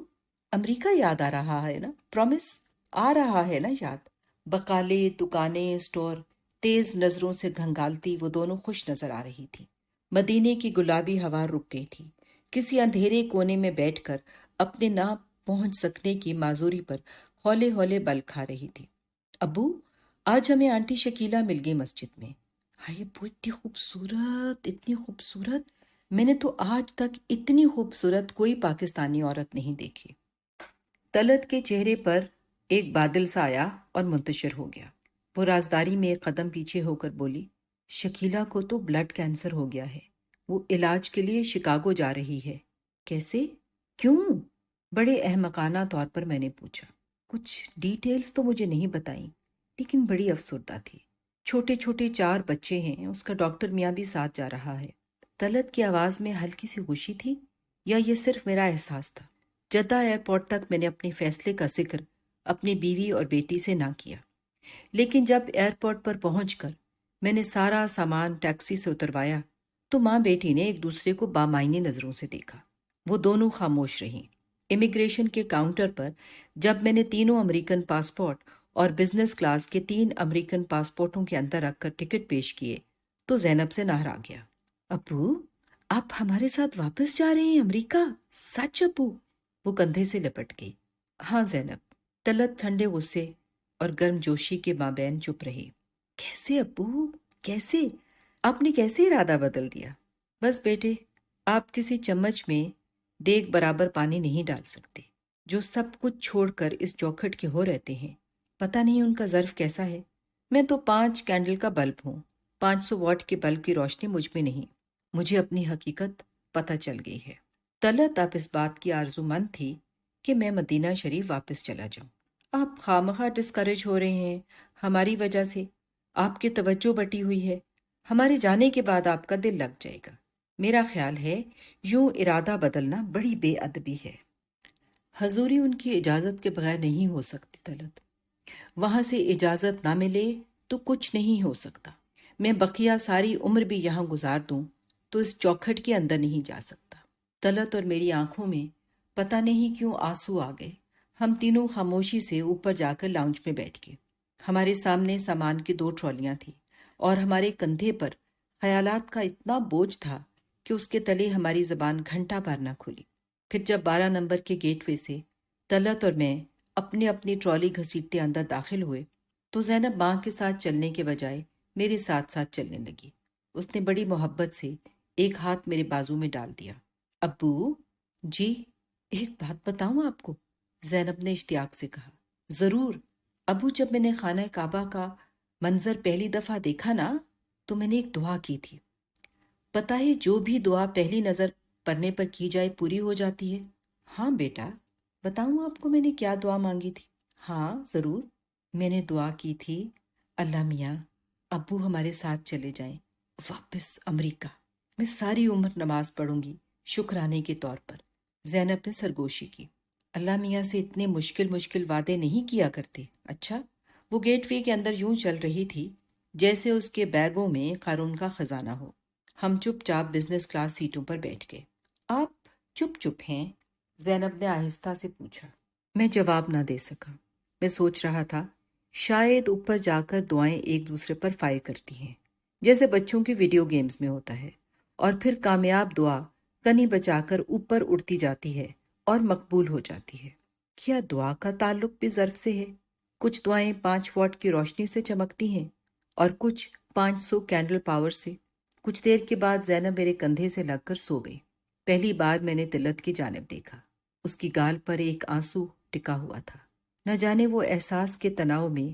امریکہ یاد آ رہا ہے نا؟ پرومس، آ رہا ہے نا یاد؟ بقالے، دکانیں، سٹور تیز نظروں سے گھنگالتی وہ دونوں خوش نظر آ رہی تھی۔ مدینے کی گلابی ہوا رک گئی تھی۔ کسی اندھیرے کونے میں بیٹھ کر اپنے نہ پہنچ سکنے کی معذوری پر ہولے ہولے بل کھا رہی تھی۔ ابو، آج ہمیں آنٹی شکیلا مل گئی مسجد میں۔ ہائے، وہ اتنی خوبصورت، اتنی خوبصورت، میں نے تو آج تک اتنی خوبصورت کوئی پاکستانی عورت نہیں دیکھی۔ طلعت کے چہرے پر ایک بادل سا آیا اور منتشر ہو گیا۔ وہ رازداری میں ایک قدم پیچھے ہو کر بولی، شکیلا کو تو بلڈ کینسر ہو گیا ہے، وہ علاج کے لیے شکاگو جا رہی ہے۔ کیسے؟ کیوں؟ بڑے احمقانہ طور پر میں نے پوچھا۔ کچھ ڈیٹیلز تو مجھے نہیں بتائیں، لیکن بڑی افسردہ تھی۔ چھوٹے چھوٹے 4 بچے ہیں، اس کا ڈاکٹر میاں بھی ساتھ جا رہا ہے۔ طلعت کی آواز میں ہلکی سی خوشی تھی، یا یہ صرف میرا احساس تھا؟ جدہ ایئرپورٹ تک میں نے اپنے فیصلے کا ذکر اپنی بیوی اور بیٹی سے نہ کیا، لیکن جب ایئرپورٹ پر پہنچ کر میں نے سارا سامان ٹیکسی سے اتروایا تو ماں بیٹی نے ایک دوسرے کو بامعنی نظروں سے دیکھا۔ وہ دونوں خاموش رہیں۔ امیگریشن کے کاؤنٹر پر جب میں نے تینوں امریکن پاسپورٹ اور بزنس کلاس کے 3 امریکن پاسپورٹوں کے اندر رکھ کر ٹکٹ پیش کیے تو زینب سے نہر آ گیا۔ ابو، آپ ہمارے ساتھ واپس جا رہے ہیں امریکہ؟ سچ ابو؟ وہ کندھے سے لپٹ گئی۔ ہاں زینب۔ طلعت ٹھنڈے غصے اور گرم جوشی کے مابین چپ رہی۔ کیسے ابو؟ کیسے؟ آپ نے کیسے ارادہ بدل دیا؟ بس بیٹے، آپ کسی چمچ میں دیگ برابر پانی نہیں ڈال سکتے۔ جو سب کچھ چھوڑ کر اس چوکھٹ کے ہو رہتے ہیں، پتہ نہیں ان کا ظرف کیسا ہے۔ میں تو 5 کینڈل کا بلب ہوں، 500 واٹ کے بلب کی روشنی مجھ میں نہیں۔ مجھے اپنی حقیقت پتہ چل گئی ہے۔ طلعت اب اس بات کی آرزو مند تھی کہ میں مدینہ شریف واپس چلا جاؤں۔ آپ خامخواہ ڈسکریج ہو رہے ہیں، ہماری وجہ سے آپ کی توجہ بٹی ہوئی ہے، ہمارے جانے کے بعد آپ کا دل لگ جائے گا۔ میرا خیال ہے یوں ارادہ بدلنا بڑی بے ادبی ہے۔ حضوری ان کی اجازت کے بغیر نہیں ہو سکتی طلعت، وہاں سے اجازت نہ ملے تو کچھ نہیں ہو سکتا۔ میں بقیہ ساری عمر بھی یہاں گزار دوں تو اس چوکھٹ کے اندر نہیں جا سکتا۔ طلعت اور میری آنکھوں میں پتہ نہیں کیوں آنسو آ گئے۔ ہم تینوں خاموشی سے اوپر جا کر لاؤنج میں بیٹھ گئے۔ ہمارے سامنے سامان کی 2 ٹرالیاں تھیں اور ہمارے کندھے پر خیالات کا اتنا بوجھ تھا کہ اس کے تلے ہماری زبان گھنٹہ بھر نہ کھلی۔ پھر جب 12 نمبر کے گیٹ وے سے طلعت اور میں اپنی اپنی ٹرالی گھسیٹتے اندر داخل ہوئے تو زینب ماں کے ساتھ چلنے کے بجائے میرے ساتھ ساتھ چلنے لگی۔ اس نے بڑی محبت سے ایک ہاتھ میرے بازو میں ڈال دیا۔ ابو جی، ایک بات بتاؤں آپ کو؟ زینب نے اشتیاق سے کہا۔ ضرور ابو، جب میں نے خانہ کعبہ کا منظر پہلی دفعہ دیکھا نا تو میں نے ایک دعا کی تھی۔ پتہ ہے جو بھی دعا پہلی نظر پڑنے پر کی جائے پوری ہو جاتی ہے؟ ہاں بیٹا، بتاؤں آپ کو میں نے کیا دعا مانگی تھی؟ ہاں ضرور۔ میں نے دعا کی تھی، اللہ میاں ابو ہمارے ساتھ چلے جائیں واپس امریکہ، میں ساری عمر نماز پڑھوں گی شکرانے کے طور پر۔ زینب نے سرگوشی کی۔ اللہ میاں سے اتنے مشکل وعدے نہیں کیا کرتے۔ اچھا؟ وہ گیٹ وے کے اندر یوں چل رہی تھی جیسے اس کے بیگوں میں قارون کا خزانہ ہو۔ ہم چپ چاپ بزنس کلاس سیٹوں پر بیٹھ گئے۔ آپ چپ ہیں؟ زینب نے آہستہ سے پوچھا۔ میں جواب نہ دے سکا۔ میں سوچ رہا تھا شاید اوپر جا کر دعائیں ایک دوسرے پر فائر کرتی ہیں جیسے بچوں کی ویڈیو گیمز میں ہوتا ہے، اور پھر کامیاب دعا کنی بچا کر اوپر اڑتی جاتی ہے اور مقبول ہو جاتی ہے۔ کیا دعا کا تعلق بھی ظرف سے ہے؟ کچھ دعائیں 5 واٹ کی روشنی سے چمکتی ہیں اور کچھ 500 کینڈل پاور سے۔ کچھ دیر کے بعد زینب میرے کندھے سے لگ کر سو گئی۔ پہلی بار میں نے طلعت کی جانب دیکھا۔ اس کی گال پر ایک آنسو ٹکا ہوا تھا۔ نہ جانے وہ احساس کے تناؤ میں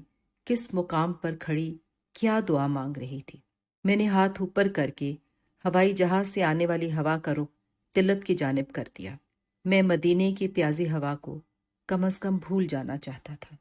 کس مقام پر کھڑی کیا دعا مانگ رہی تھی۔ میں نے ہاتھ اوپر کر کے ہوائی جہاز سے آنے والی ہوا کا رخ طلعت کی جانب کر دیا۔ میں مدینے کی پیازی ہوا کو کم از کم بھول جانا چاہتا تھا۔